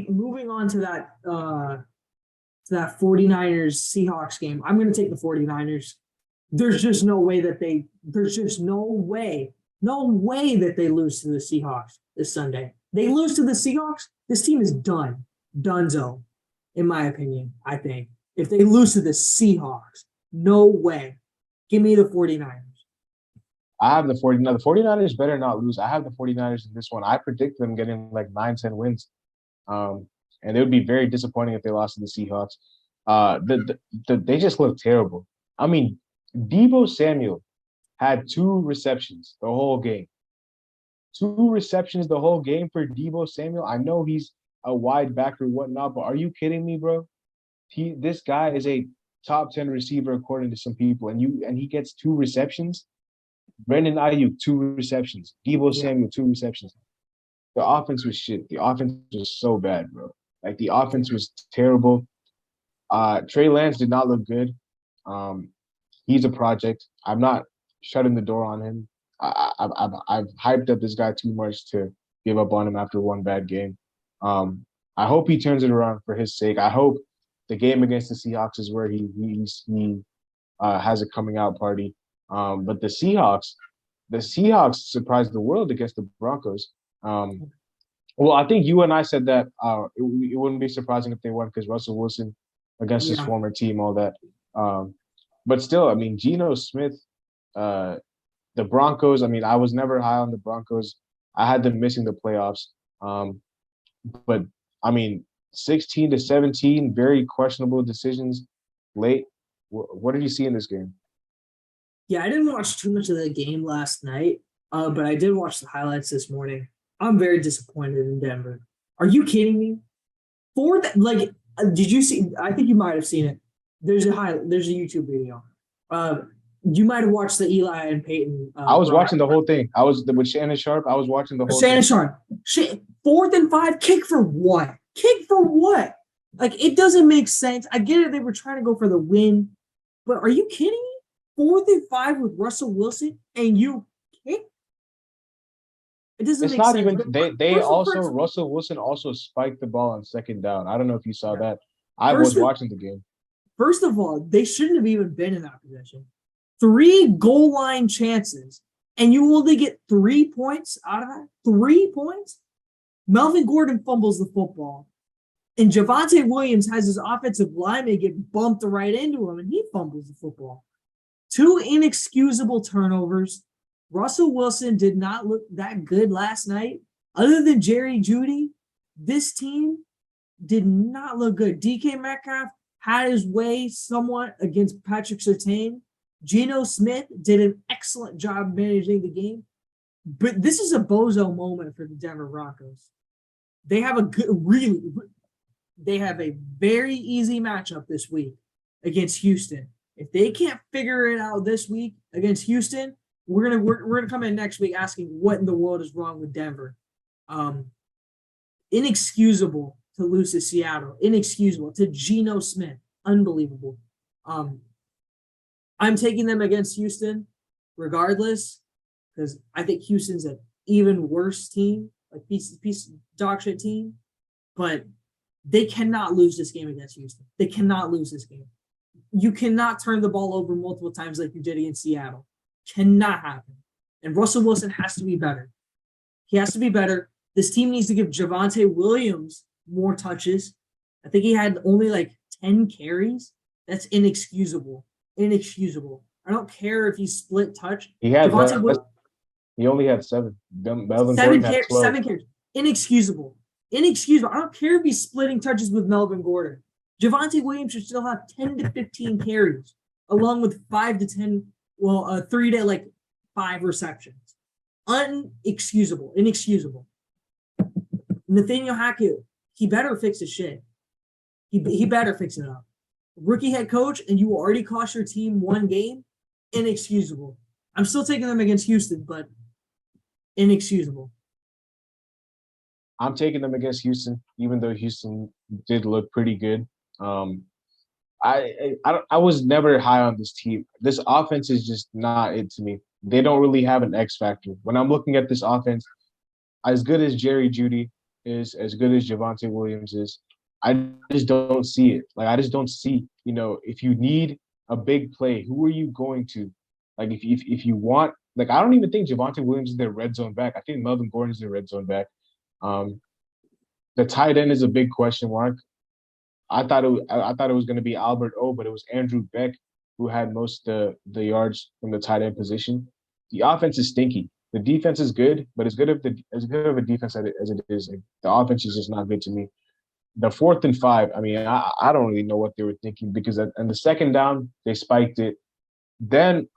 moving on to that 49ers Seahawks game, I'm going to take the 49ers. There's just no way that they lose to the Seahawks this Sunday. They lose to the Seahawks, this team is done. Dunzo, in my opinion, I think. If they lose to the Seahawks, no way. Give me the 49ers. I have the 49ers. The 49ers better not lose. I have the 49ers in this one. I predict them getting like 9-10 wins. And it would be very disappointing if they lost to the Seahawks. They just look terrible. I mean, Deebo Samuel had 2 receptions the whole game. 2 receptions the whole game for Deebo Samuel. I know he's a wide backer or whatnot, but are you kidding me, bro? This guy is a top 10 receiver according to some people, and he gets 2 receptions. Brandon Ayuk, 2 receptions. Deebo Samuel, 2 receptions. The offense was shit. The offense was so bad, bro. Like the offense was terrible. Trey Lance did not look good. He's a project. I'm not shutting the door on him. I've hyped up this guy too much to give up on him after one bad game. I hope he turns it around for his sake. I hope the game against the Seahawks is where he has a coming out party. But the Seahawks surprised the world against the Broncos. Well, I think you and I said that it wouldn't be surprising if they won because Russell Wilson against his former team, all that. But still, I mean, Geno Smith, The Broncos, I mean, I was never high on the Broncos. I had them missing the playoffs. Um, but I mean, 16-17, very questionable decisions late. What did you see in this game? Yeah, I didn't watch too much of the game last night, but I did watch the highlights this morning. I'm very disappointed in Denver. Are you kidding me? Did you see? I think you might have seen it. There's a YouTube video. Uh, you might have watched the Eli and Peyton. I was watching the whole thing. I was with Shannon Sharp. I was watching the whole Shannon thing. Sharp. 4th and 5, kick for what? Kick for what? Like, it doesn't make sense. I get it. They were trying to go for the win, but are you kidding me? 4th and 5 with Russell Wilson and you kick? It doesn't It's make not sense. even they also Russell Wilson also spiked the ball on second down. I don't know if you saw that. I was watching the game. First of all, they shouldn't have even been in that position. 3 goal line chances, and you only get 3 points out of that? 3 points? Melvin Gordon fumbles the football, and Javonte Williams has his offensive lineman get bumped right into him, and he fumbles the football. 2 inexcusable turnovers. Russell Wilson did not look that good last night. Other than Jerry Jeudy, this team did not look good. DK Metcalf had his way somewhat against Patrick Surtain. Geno Smith did an excellent job managing the game. But this is a bozo moment for the Denver Broncos. They have they have a very easy matchup this week against Houston. If they can't figure it out this week against Houston, we're gonna come in next week asking what in the world is wrong with Denver. Inexcusable to lose to Seattle. Inexcusable to Geno Smith. Unbelievable. I'm taking them against Houston regardless because I think Houston's an even worse team, like piece dog shit team. But they cannot lose this game against Houston. They cannot lose this game. You cannot turn the ball over multiple times like you did against Seattle. Cannot happen. And Russell Wilson has to be better. He has to be better. This team needs to give Javonte Williams more touches. I think he had only like 10 carries. That's inexcusable. Inexcusable. I don't care if he split touch. He only had 7. Melvin Gordon had 12. 7 carries. Inexcusable. Inexcusable. I don't care if he's splitting touches with Melvin Gordon. Javonte Williams should still have 10 to 15 carries, along with 5 to 10, 3 to 5 receptions. Unexcusable. Inexcusable. Nathaniel Hackett, he better fix his shit. He better fix it up. Rookie head coach, and you already cost your team 1 game? Inexcusable. I'm still taking them against Houston, but inexcusable. I'm taking them against Houston, even though Houston did look pretty good. I was never high on this team. This offense is just not it to me. They don't really have an X factor. When I'm looking at this offense, as good as Jerry Jeudy is, as good as Javonte Williams is, I just don't see it. I just don't see, if you need a big play, who are you going to? If you want, I don't even think Javonte Williams is their red zone back. I think Melvin Gordon is their red zone back. The tight end is a big question mark. I thought it was going to be Albert O, but it was Andrew Beck who had most of the yards from the tight end position. The offense is stinky. The defense is good, but as good of a defense as it is, the offense is just not good to me. The 4th and 5, I mean, I don't really know what they were thinking because on the second down they spiked it. Then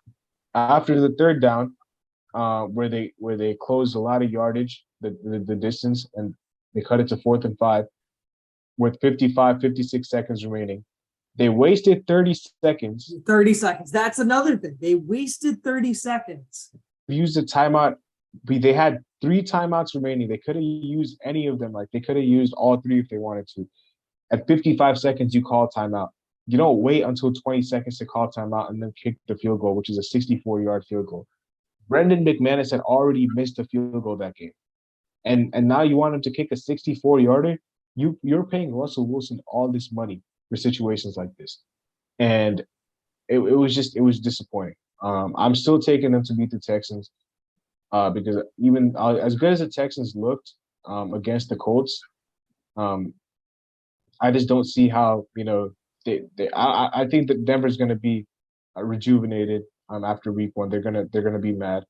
after the 3rd down, where they closed a lot of yardage, the distance, and they cut it to 4th and 5 with 56 seconds remaining. They wasted 30 seconds. 30 seconds. That's another thing. They wasted 30 seconds. Used a timeout. They had 3 timeouts remaining. They could have used any of them. They could have used all 3 if they wanted to. At 55 seconds, you call timeout. You don't wait until 20 seconds to call timeout and then kick the field goal, which is a 64-yard field goal. Brendan McManus had already missed a field goal that game. And now you want him to kick a 64-yarder? You're paying Russell Wilson all this money for situations like this. And it was disappointing. I'm still taking them to beat the Texans because even as good as the Texans looked against the Colts, I just don't see how, I think that Denver's going to be rejuvenated after week 1. They're gonna be mad.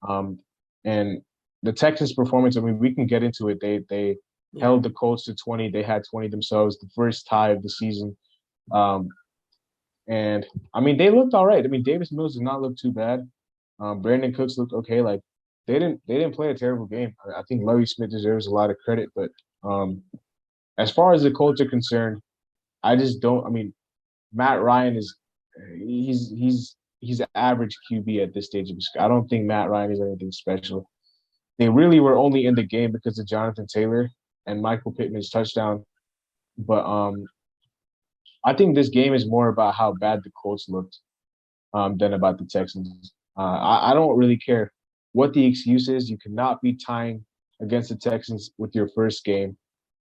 And the Texans' performance, I mean, we can get into it. They held the Colts to 20. They had 20 themselves, the first tie of the season. Um, and I mean, they looked all right. I mean, Davis Mills did not look too bad. Brandon Cooks looked okay. Like they didn't play a terrible game. I think Lovie Smith deserves a lot of credit, but as far as the Colts are concerned, I just don't. I mean, Matt Ryan is he's an average QB at this stage of his. I don't think Matt Ryan is anything special. They really were only in the game because of Jonathan Taylor and Michael Pittman's touchdown. But I think this game is more about how bad the Colts looked than about the Texans. I don't really care what the excuse is. You cannot be tying against the Texans with your first game.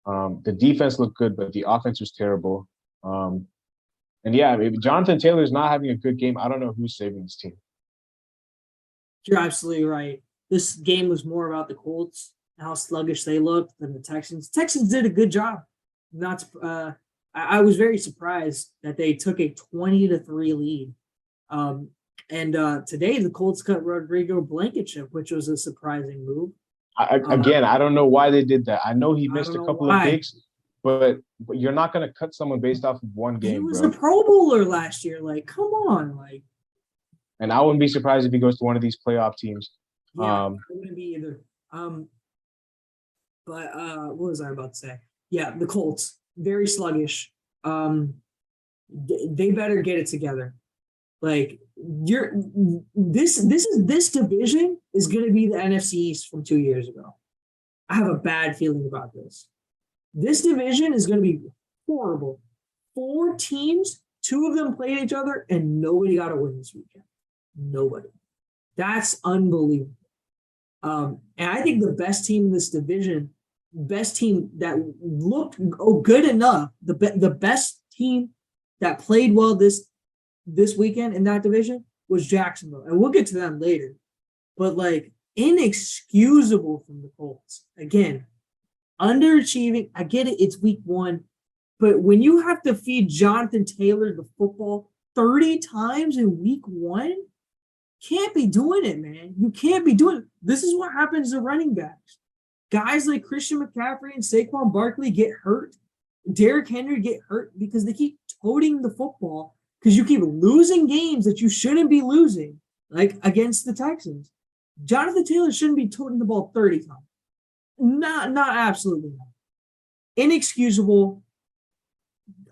The defense looked good, but the offense was terrible. And yeah, if Jonathan Taylor is not having a good game, I don't know who's saving this team. You're absolutely right. This game was more about the Colts, how sluggish they looked than the Texans. Texans did a good job. Not, I was very surprised that they took a 20-3 lead. And today the Colts cut Rodrigo Blankenship, which was a surprising move. Again, I don't know why they did that. I know he missed a couple why. of picks, but you're not going to cut someone based off of one game. He was bro. a Pro Bowler last year. Like, come on, like. And I wouldn't be surprised if he goes to one of these playoff teams. Yeah, I wouldn't be either. But what was I about to say? Yeah, the Colts very sluggish. They better get it together. Like this division is going to be the NFC East from 2 years ago. I have a bad feeling about this. This division is going to be horrible. 4 teams, 2 of them played each other, and nobody got a win this weekend. Nobody. That's unbelievable. And I think the best team in this division, best team that looked good enough, the best team that played well this weekend in that division was Jacksonville. And we'll get to them later. But like inexcusable from the Colts. Again, underachieving. I get it, it's week 1. But when you have to feed Jonathan Taylor the football 30 times in week 1, can't be doing it, man. You can't be doing it. This is what happens to running backs. Guys like Christian McCaffrey and Saquon Barkley get hurt. Derrick Henry get hurt because they keep toting the football because you keep losing games that you shouldn't be losing, like against the Texans. Jonathan Taylor shouldn't be toting the ball 30 times. Not absolutely not. Inexcusable.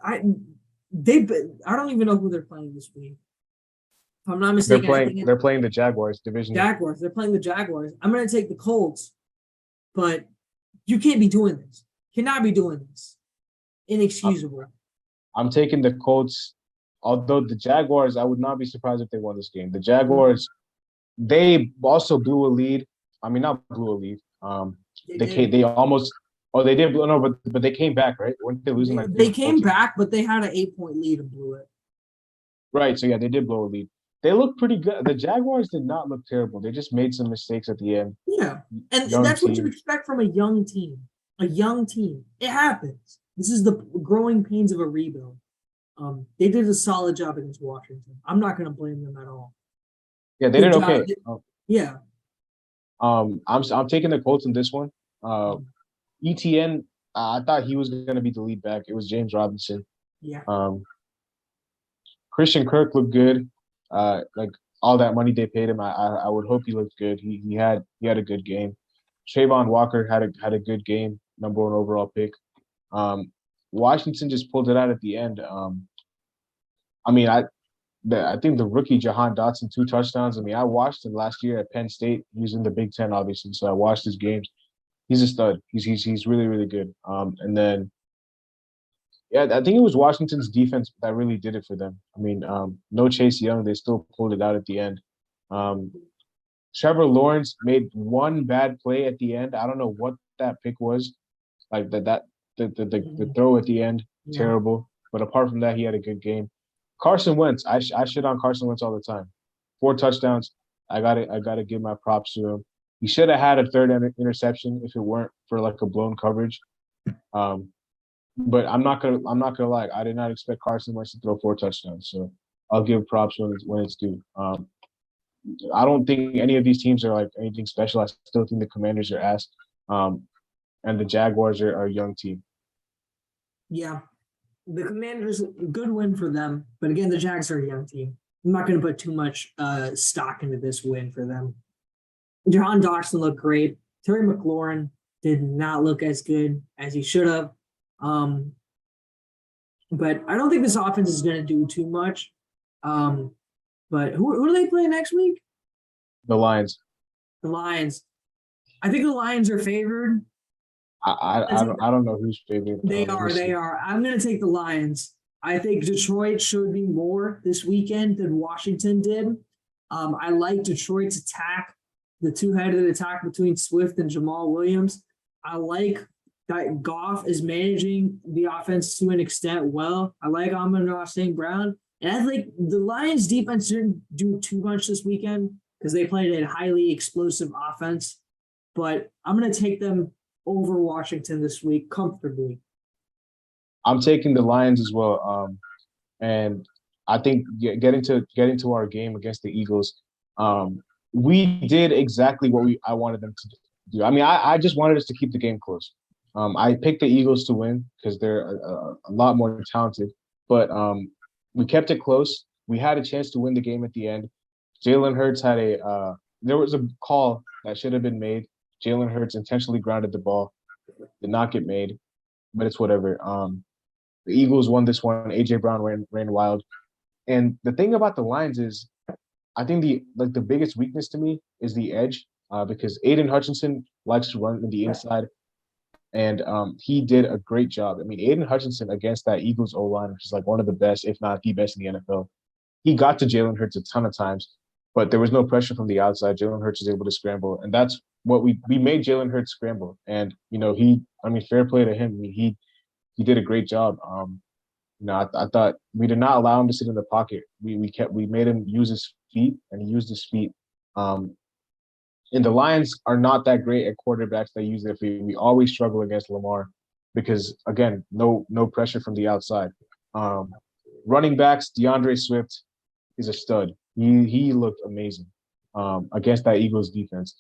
I don't even know who they're playing this week. If I'm not mistaken, they're playing the Jaguars division. Jaguars. They're playing the Jaguars. I'm going to take the Colts, but you can't be doing this. Cannot be doing this. Inexcusable. I'm taking the Colts. Although the Jaguars, I would not be surprised if they won this game. The Jaguars, they also blew a lead. I mean, not blew a lead. They almost. Oh, they did. No, but they came back, right? Weren't they losing? They came back, but they had an 8-point lead and blew it. Right. So yeah, they did blow a lead. They looked pretty good. The Jaguars did not look terrible. They just made some mistakes at the end. Yeah, and that's what you expect from a young team. A young team. It happens. This is the growing pains of a rebuild. They did a solid job against Washington. I'm not going to blame them at all. Yeah, they did okay. Yeah. I'm taking the Colts in this one. ETN, I thought he was going to be the lead back. It was James Robinson. Yeah. Christian Kirk looked good. Like all that money they paid him, I would hope he looked good. He had a good game. Trayvon Walker had a good game, number 1 overall pick. Washington just pulled it out at the end. I mean, I think the rookie Jahan Dotson 2 touchdowns. I mean, I watched him last year at Penn State. He was in the Big Ten, obviously, so I watched his games. He's a stud. He's really, really good. And then, yeah, I think it was Washington's defense that really did it for them. I mean, no Chase Young, they still pulled it out at the end. Trevor Lawrence made one bad play at the end. I don't know what that pick was. Like the throw at the end, terrible. But apart from that, he had a good game. Carson Wentz, I shit on Carson Wentz all the time. 4 touchdowns. I gotta give my props to him. He should have had a 3rd interception if it weren't for like a blown coverage. But I'm not gonna lie. I did not expect Carson Wentz to throw 4 touchdowns. So I'll give props when it's due. I don't think any of these teams are like anything special. I still think the Commanders are ass, and the Jaguars are a young team. Yeah, the Commanders, good win for them. But again, the Jags are a young team. I'm not going to put too much stock into this win for them. Jahan Dawson looked great. Terry McLaurin did not look as good as he should have. Um, but I don't think this offense is going to do too much. But who do they play next week? The Lions. The Lions. I think the Lions are favored. I don't know who's favored. They are. They are. I'm going to take the Lions. I think Detroit showed me more this weekend than Washington did. I like Detroit's attack, the two-headed attack between Swift and Jamal Williams. I like that Goff is managing the offense to an extent well. I like Amon-Ra St. Brown. And I think the Lions defense didn't do too much this weekend because they played a highly explosive offense. But I'm going to take them over Washington this week comfortably. I'm taking the Lions as well. And I think getting to our game against the Eagles, we did exactly what I wanted them to do. I mean, I just wanted us to keep the game close. I picked the Eagles to win because they're a lot more talented, but we kept it close. We had a chance to win the game at the end. Jalen Hurts had there was a call that should have been made. Jalen Hurts intentionally grounded the ball, did not get made, but it's whatever. The Eagles won this one. A.J. Brown ran wild. And the thing about the Lions is, I think the biggest weakness to me is the edge, because Aiden Hutchinson likes to run in the inside, and he did a great job. I mean, Aiden Hutchinson against that Eagles O-line, which is like one of the best, if not the best in the NFL, he got to Jalen Hurts a ton of times, but there was no pressure from the outside. Jalen Hurts was able to scramble, and that's what we made Jalen Hurts scramble. And fair play to him. I mean, he did a great job. I thought we did not allow him to sit in the pocket. We made him use his feet, and he used his feet. And the Lions are not that great at quarterbacks that use their feet. We always struggle against Lamar because, again, no pressure from the outside. Running backs, DeAndre Swift is a stud. He looked amazing against that Eagles defense.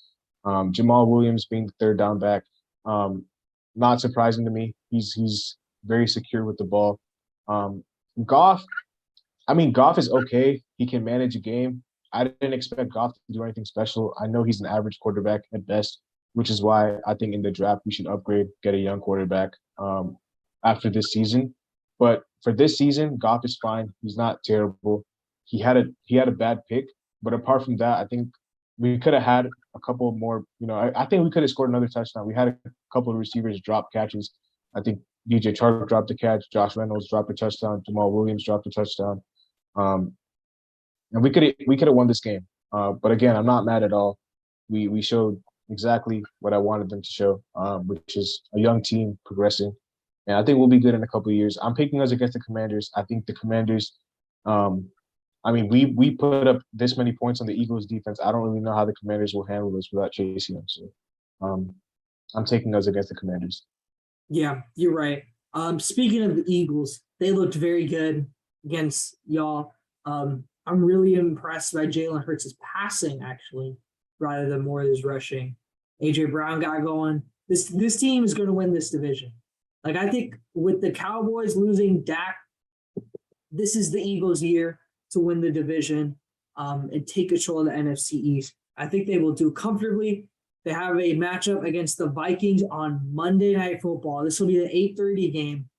Jamal Williams being the third down back, not surprising to me. He's very secure with the ball. Goff is okay. He can manage a game. I didn't expect Goff to do anything special. I know he's an average quarterback at best, which is why I think in the draft we should upgrade, get a young quarterback after this season. But for this season, Goff is fine. He's not terrible. He had a bad pick, but apart from that, I think we could have had a couple more. I think we could have scored another touchdown. We had a couple of receivers drop catches. I think DJ Chark dropped a catch. Josh Reynolds dropped a touchdown. Jamal Williams dropped a touchdown. And we could have won this game. But again, I'm not mad at all. We showed exactly what I wanted them to show, which is a young team progressing. And I think we'll be good in a couple of years. I'm picking us against the Commanders. I think the Commanders, we put up this many points on the Eagles defense. I don't really know how the Commanders will handle this without chasing them. So I'm taking us against the Commanders. Yeah, you're right. Speaking of the Eagles, they looked very good against y'all. I'm really impressed by Jalen Hurts' passing, actually, rather than more of his rushing. A.J. Brown got going. This team is going to win this division. Like, I think with the Cowboys losing Dak, this is the Eagles' year to win the division and take control of the NFC East. I think they will do comfortably. They have a matchup against the Vikings on Monday Night Football. This will be the 8:30 game.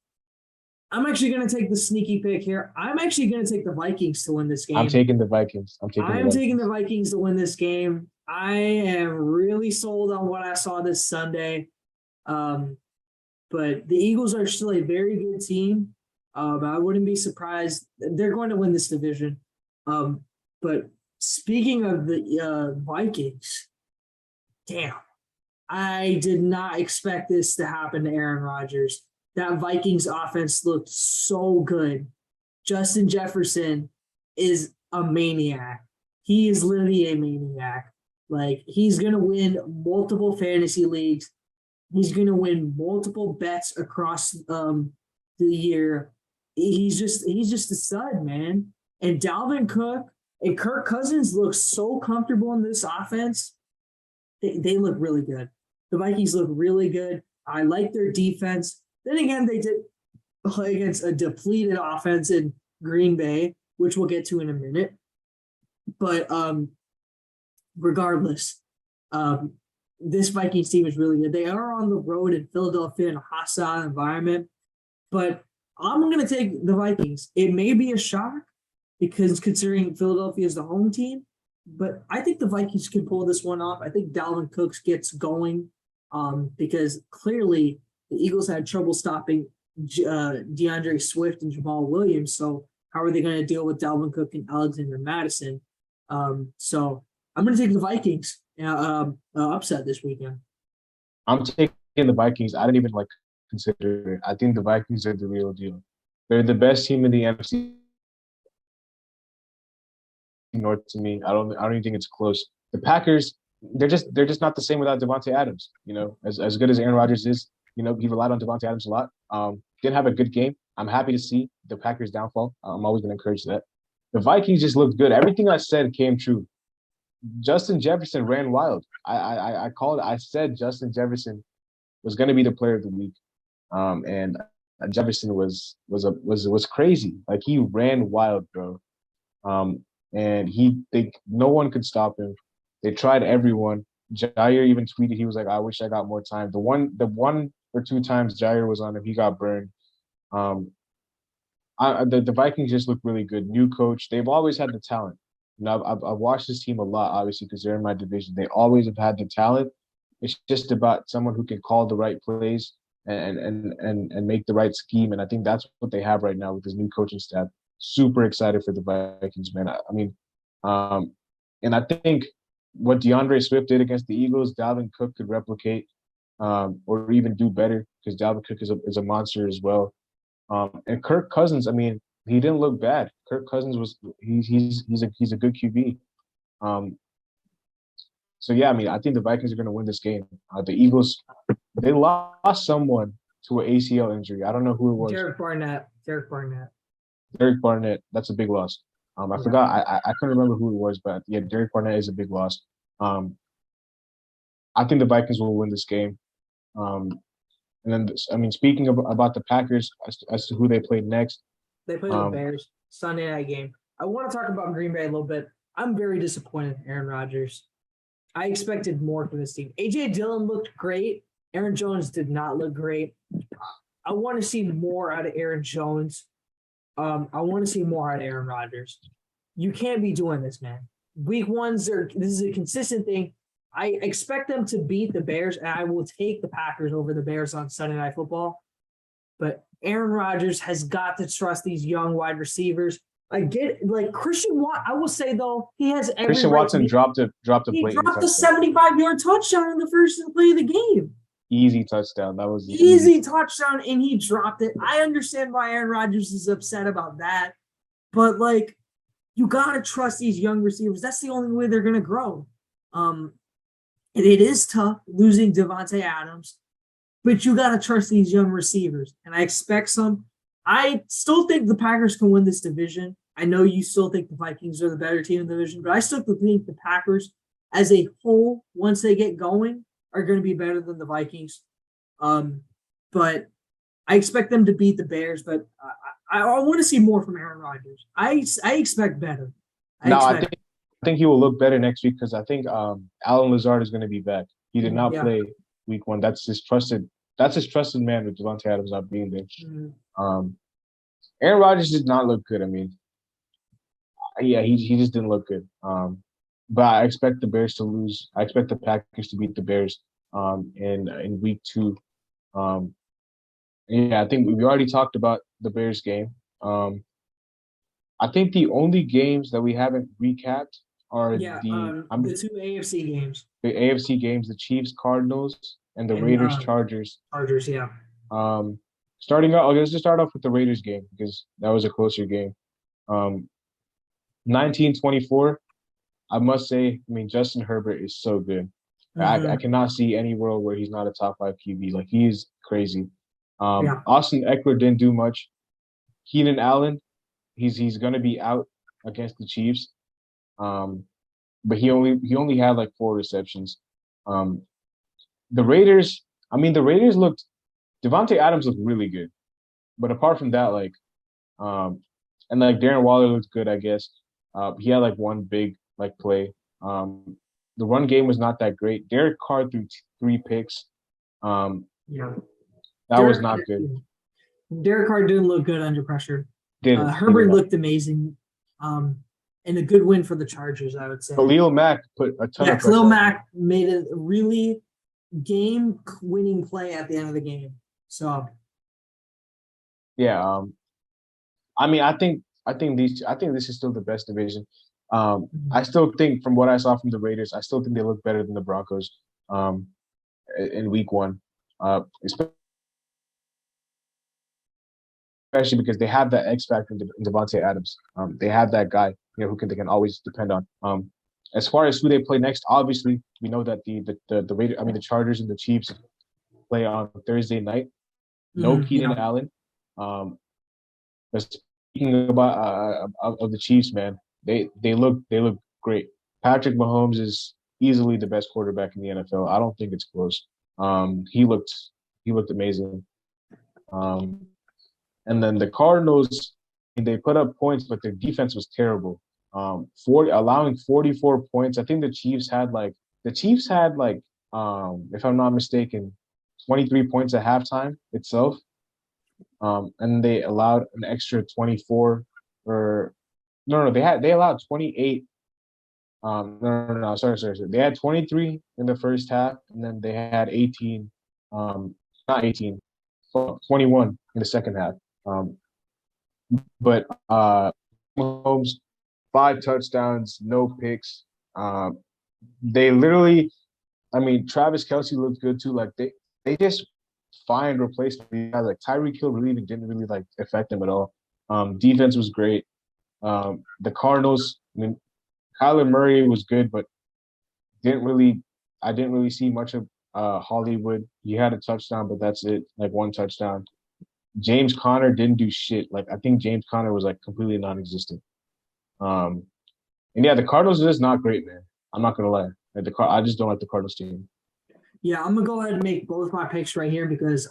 I'm actually going to take the sneaky pick here. I'm actually going to take the Vikings to win this game. I'm taking the Vikings. taking the Vikings to win this game. I am really sold on what I saw this Sunday. But the Eagles are still a very good team. I wouldn't be surprised. They're going to win this division. But speaking of the Vikings, damn, I did not expect this to happen to Aaron Rodgers. That Vikings offense looked so good. Justin Jefferson is a maniac. He is literally a maniac. Like, he's going to win multiple fantasy leagues. He's going to win multiple bets across the year. He's just a stud, man. And Dalvin Cook And Kirk Cousins looks so comfortable in this offense. They look really good. The Vikings look really good. I like their defense. Then again, they did play against a depleted offense in Green Bay, which we'll get to in a minute. But regardless, this Vikings team is really good. They are on the road in Philadelphia in a hostile environment, but I'm going to take the Vikings. It may be a shock because considering Philadelphia is the home team, but I think the Vikings can pull this one off. I think Dalvin Cook gets going because clearly the Eagles had trouble stopping DeAndre Swift and Jamal Williams. So how are they going to deal with Dalvin Cook and Alexander Madison? So I'm going to take the Vikings upset this weekend. I'm taking the Vikings. I didn't even consider it. I think the Vikings are the real deal. They're the best team in the NFC North to me. I don't even think it's close. The Packers, they're just not the same without Devontae Adams. As good as Aaron Rodgers is, he relied on Devontae Adams a lot. Didn't have a good game. I'm happy to see the Packers downfall. I'm always going to encourage that. The Vikings just looked good. Everything I said came true. Justin Jefferson ran wild. I called it. I said Justin Jefferson was going to be the player of the week. And Jefferson was crazy. Like, he ran wild, bro. And no one could stop him. They tried everyone. Jair even tweeted, he was like, "I wish I got more time." The one or two times Jair was on him, he got burned. The Vikings just look really good. New coach. They've always had the talent. I've watched this team a lot, obviously, because they're in my division. They always have had the talent. It's just about someone who can call the right plays and make the right scheme. And I think that's what they have right now with this new coaching staff. Super excited for the Vikings, man. And I think what DeAndre Swift did against the Eagles, Dalvin Cook could replicate or even do better because Dalvin Cook is a monster as well. And Kirk Cousins, he didn't look bad. Kirk Cousins he's a good QB. So yeah, I think the Vikings are going to win this game. The Eagles, they lost someone to an ACL injury. I don't know who it was. Derek Barnett. Derek Barnett. That's a big loss. I forgot. I couldn't remember who it was, but yeah, Derek Barnett is a big loss. I think the Vikings will win this game. And then, speaking about the Packers as to who they played next. They played the Bears Sunday night game. I want to talk about Green Bay a little bit. I'm very disappointed in Aaron Rodgers. I expected more from this team. A.J. Dillon looked great. Aaron Jones did not look great. I want to see more out of Aaron Jones. I want to see more out of Aaron Rodgers. You can't be doing this, man. Week ones this is a consistent thing. I expect them to beat the Bears, and I will take the Packers over the Bears on Sunday Night Football. But Aaron Rodgers has got to trust these young wide receivers. I get Christian Watson. I will say though, he has every Christian Watson dropped a He dropped a 75-yard touchdown in the first play of the game. Easy touchdown. That was easy touchdown, and he dropped it. I understand why Aaron Rodgers is upset about that, but you gotta trust these young receivers. That's the only way they're gonna grow. And it is tough losing Devontae Adams, but you gotta trust these young receivers. And I expect some. I still think the Packers can win this division. I know you still think the Vikings are the better team in the division, but I still think the Packers as a whole, once they get going, are going to be better than the Vikings. But I expect them to beat the Bears, but I want to see more from Aaron Rodgers. I expect better. I think he will look better next week because I think Alan Lazard is going to be back. He did not play week one. That's his trusted man with Devontae Adams not being there. Mm-hmm. Aaron Rodgers did not look good. He just didn't look good. But I expect the Bears to lose. I expect the Packers to beat the Bears in week 2. I think we already talked about the Bears game. I think the only games that we haven't recapped are the 2 AFC games. The AFC games, the Chiefs, Cardinals, and the Raiders, Chargers. Chargers, yeah. Let's just start off with the Raiders game because that was a closer game. 19-24. I must say, Justin Herbert is so good. Mm-hmm. I cannot see any world where he's not a top 5 QB. He is crazy. Austin Eckler didn't do much. Keenan Allen, he's going to be out against the Chiefs. Um, but he only had like 4 receptions. Um, the Raiders, the Raiders looked Devontae Adams looked really good, but apart from that, um, and like Darren Waller looked good, I guess. He had like one big like play. The run game was not that great. Derek Carr threw 3 picks. Um, Yeah. that was Derek not good. Derek Carr didn't look good under pressure. Didn't he did Herbert not. looked amazing. And a good win for the Chargers, I would say. Khalil Mack put a ton Yeah, of Khalil pressure on him. Mack made a really game-winning play at the end of the game. So Yeah. I think this is still the best division. I still think from what I saw from the Raiders, I still think they look better than the Broncos. Um, in Week 1, especially because they have that X factor in Devontae Adams. They have that guy, who they can always depend on. As far as who they play next, obviously we know that the Raiders, the Chargers and the Chiefs play on Thursday night. No Keenan yeah, Allen. But speaking about of the Chiefs, man, they look great. Patrick Mahomes is easily the best quarterback in the NFL. I don't think it's close. He looked amazing. Um, and then the Cardinals, they put up points, but their defense was terrible. 44 points. I think the Chiefs had if I'm not mistaken, 23 points at halftime itself. And they allowed an extra 24 or no, they allowed 28. No, sorry. They had 23 in the first half, and then they had 18, not 18, 21 in the second half. But Mahomes, 5 touchdowns, no picks. They literally, Travis Kelce looked good too. Like they just find replacement guys. Like Tyreek Hill really even didn't really like affect them at all. Defense was great. The Cardinals, Kyler Murray was good, but didn't really I didn't really see much of Hollywood. He had a touchdown, but that's it, like one touchdown. James Conner didn't do shit. Like I think James Conner was like completely non-existent. Um, and yeah, the Cardinals are just not great, man. I'm not gonna lie. I just don't like the Cardinals team. yeah. I'm gonna go ahead and make both my picks right here because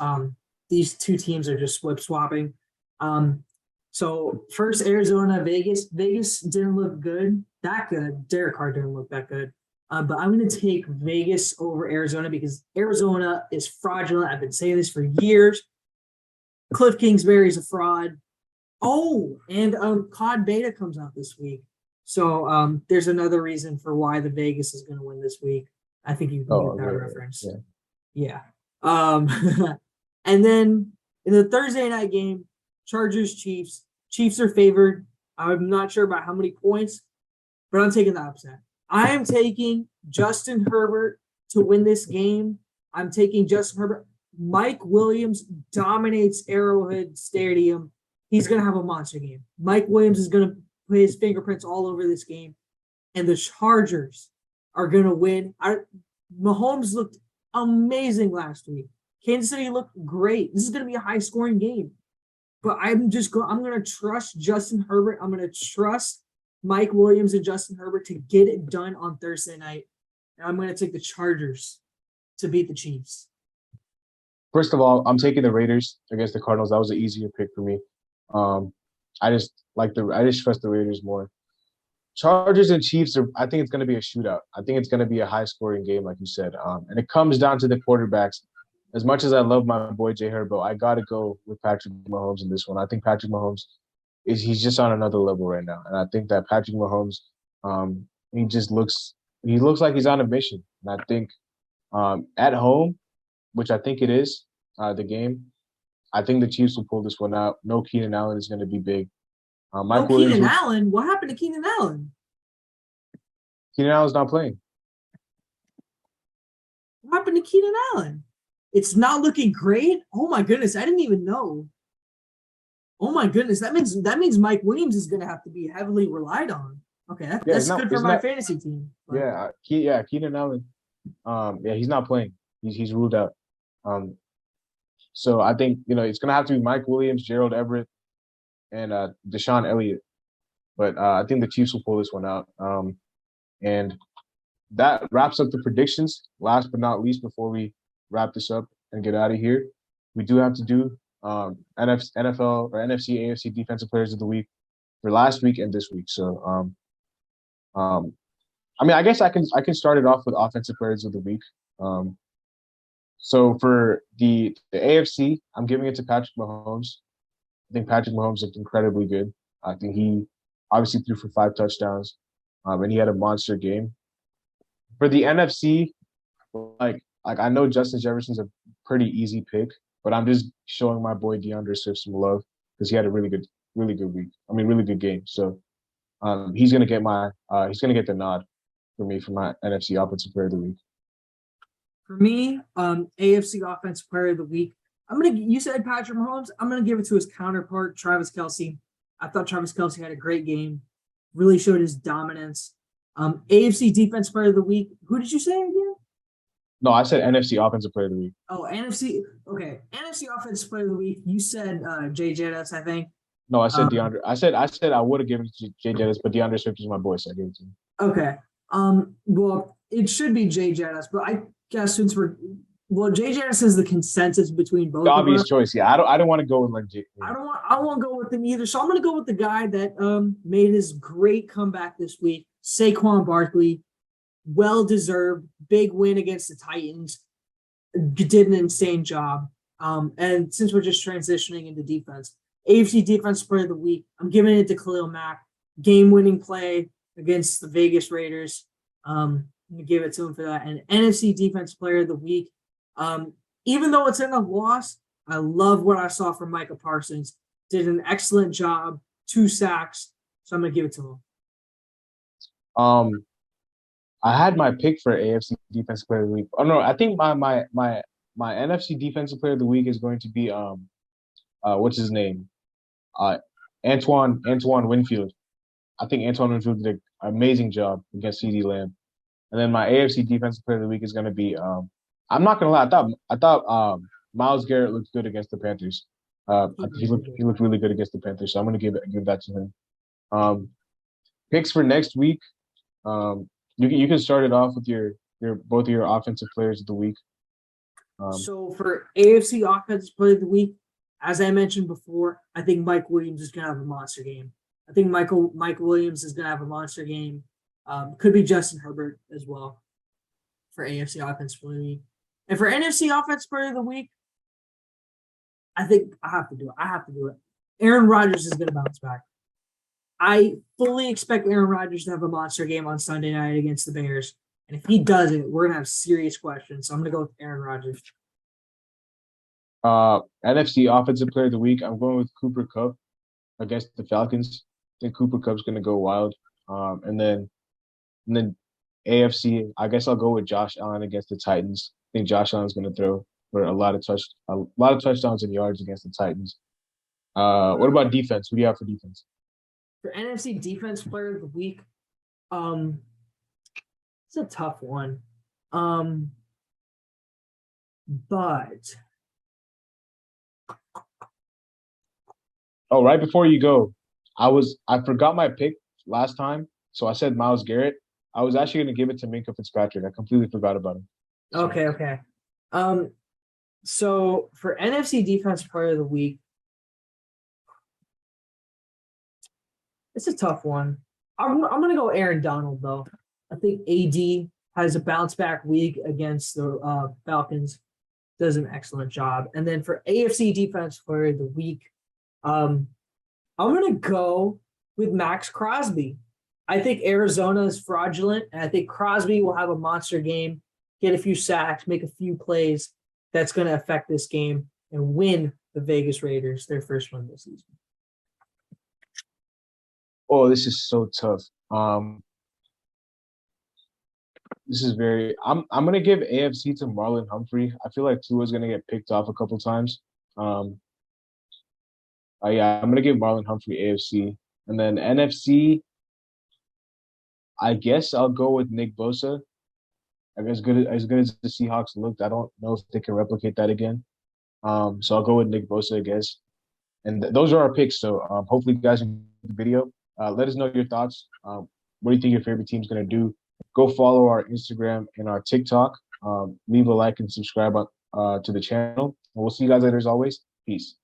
these two teams are just flip swapping. Um, so first Arizona, Vegas. Vegas didn't look that good. Derek Carr didn't look that good. But I'm going to take Vegas over Arizona because Arizona is fraudulent. I've been saying this for years. Cliff Kingsbury is a fraud. Oh, and COD Beta comes out this week. So there's another reason for why the Vegas is going to win this week. I think you can Oh, get that yeah, reference. yeah. Yeah. Um, and then in the Thursday night game, Chargers Chiefs. Chiefs are favored. I'm not sure about how many points, but I'm taking the upset. I am taking Justin Herbert to win this game. I'm taking Justin Herbert. Mike Williams dominates Arrowhead Stadium. He's going to have a monster game. Mike Williams is going to put his fingerprints all over this game. And the Chargers are going to win. Mahomes looked amazing last week. Kansas City looked great. This is going to be a high-scoring game. But I'm going to trust Justin Herbert. I'm going to trust Mike Williams and Justin Herbert to get it done on Thursday night. And I'm going to take the Chargers to beat the Chiefs. First of all, I'm taking the Raiders against the Cardinals. That was an easier pick for me. I just trust the Raiders more. Chargers and Chiefs I think it's going to be a shootout. I think it's going to be a high scoring game, like you said. And it comes down to the quarterbacks. As much as I love my boy Jay Herbo, I got to go with Patrick Mahomes in this one. I think Patrick Mahomes he's just on another level right now. And I think that Patrick Mahomes, he looks like he's on a mission. And I think at home, which I think it is, the game, I think the Chiefs will pull this one out. No Keenan Allen is going to be big. No Mike Williams Keenan looks. Allen? What happened to Keenan Allen? Keenan Allen's not playing. What happened to Keenan Allen? It's not looking great. Oh my goodness, I didn't even know. Oh my goodness, that means Mike Williams is going to have to be heavily relied on. Okay, that's good for my fantasy team. But. Yeah, Keenan Allen. He's not playing. He's ruled out. So I think it's going to have to be Mike Williams, Gerald Everett, and Deshaun Elliott. but I think the Chiefs will pull this one out. And that wraps up the predictions. Last but not least, before we wrap this up and get out of here, we do have to do NFL or NFC AFC Defensive Players of the Week for last week and this week. So, um, I mean, I guess I can start it off with Offensive Players of the Week. Um, so for the AFC, I'm giving it to Patrick Mahomes. I think Patrick Mahomes looked incredibly good. I think he obviously threw for 5 touchdowns, and he had a monster game. For the NFC, like I know Justin Jefferson's a pretty easy pick, but I'm just showing my boy DeAndre Swift some love because he had a really good week. I mean, really good game. So he's gonna get the nod for me for my NFC Offensive Player of the Week. For me, AFC Offensive Player of the Week. You said Patrick Mahomes. I'm gonna give it to his counterpart, Travis Kelce. I thought Travis Kelce had a great game, really showed his dominance. AFC Defense Player of the Week. Who did you say again? No, I said NFC Offensive Player of the Week. Oh, NFC. Okay, NFC Offensive Player of the Week. You said Jay Jettis, I think. No, I said DeAndre. I said I would have given it to Jay Jettis, but DeAndre Swift is my boy, so I gave it to him. Okay. Well, it should be Jay Jettis, but I guess since Jay Jettis is the consensus between both. The obvious choice, yeah. I don't want to go with like Jay. I won't go with him either. So I'm gonna go with the guy that made his great comeback this week, Saquon Barkley. Well deserved, big win against the Titans. Did an insane job. And since we're just transitioning into defense, AFC Defense Player of the Week, I'm giving it to Khalil Mack. Game-winning play against the Vegas Raiders. I'm gonna give it to him for that. And NFC Defense Player of the Week. Even though it's in a loss, I love what I saw from Micah Parsons. Did an excellent job, 2 sacks. So I'm gonna give it to him. I had my pick for AFC Defensive Player of the Week. Oh no, I think my NFC Defensive Player of the Week is going to be what's his name? Antoine Winfield. I think Antoine Winfield did an amazing job against CD Lamb. And then my AFC Defensive Player of the Week is going to be I'm not gonna lie, I thought Myles Garrett looked good against the Panthers. He looked really good against the Panthers, so I'm gonna give that to him. Picks for next week. You can start it off with your both of your offensive players of the week. So for AFC Offensive Player of the Week, as I mentioned before, I think Mike Williams is going to have a monster game. I think Mike Williams is going to have a monster game. Could be Justin Herbert as well for AFC Offensive Player of the Week. And for NFC Offensive Player of the Week, I think I have to do it. Aaron Rodgers is going to bounce back. I fully expect Aaron Rodgers to have a monster game on Sunday night against the Bears. And if he doesn't, we're going to have serious questions. So I'm going to go with Aaron Rodgers. NFC Offensive Player of the Week, I'm going with Cooper Kupp against the Falcons. I think Cooper Kupp's going to go wild. And then AFC, I guess I'll go with Josh Allen against the Titans. I think Josh Allen's going to throw for a lot of touchdowns and yards against the Titans. What about defense? Who do you have for defense? For NFC Defense Player of the Week, it's a tough one. But right before you go, I forgot my pick last time, so I said Myles Garrett. I was actually going to give it to Minkah Fitzpatrick. I completely forgot about him. Okay. So for NFC Defense Player of the Week, it's a tough one. I'm going to go Aaron Donald, though. I think AD has a bounce back week against the Falcons. Does an excellent job. And then for AFC Defense Player of the Week, I'm going to go with Max Crosby. I think Arizona is fraudulent, and I think Crosby will have a monster game, get a few sacks, make a few plays that's going to affect this game and win the Vegas Raiders their first win this season. Oh, this is so tough. This is very. I'm gonna give AFC to Marlon Humphrey. I feel like Tua's gonna get picked off a couple times. Yeah, I'm gonna give Marlon Humphrey AFC, and then NFC. I guess I'll go with Nick Bosa. As good as the Seahawks looked, I don't know if they can replicate that again. So I'll go with Nick Bosa, I guess. And those are our picks. So hopefully you guys enjoyed the video. Let us know your thoughts. What do you think your favorite team's going to do? Go follow our Instagram and our TikTok. Leave a like and subscribe to the channel. And we'll see you guys later as always. Peace.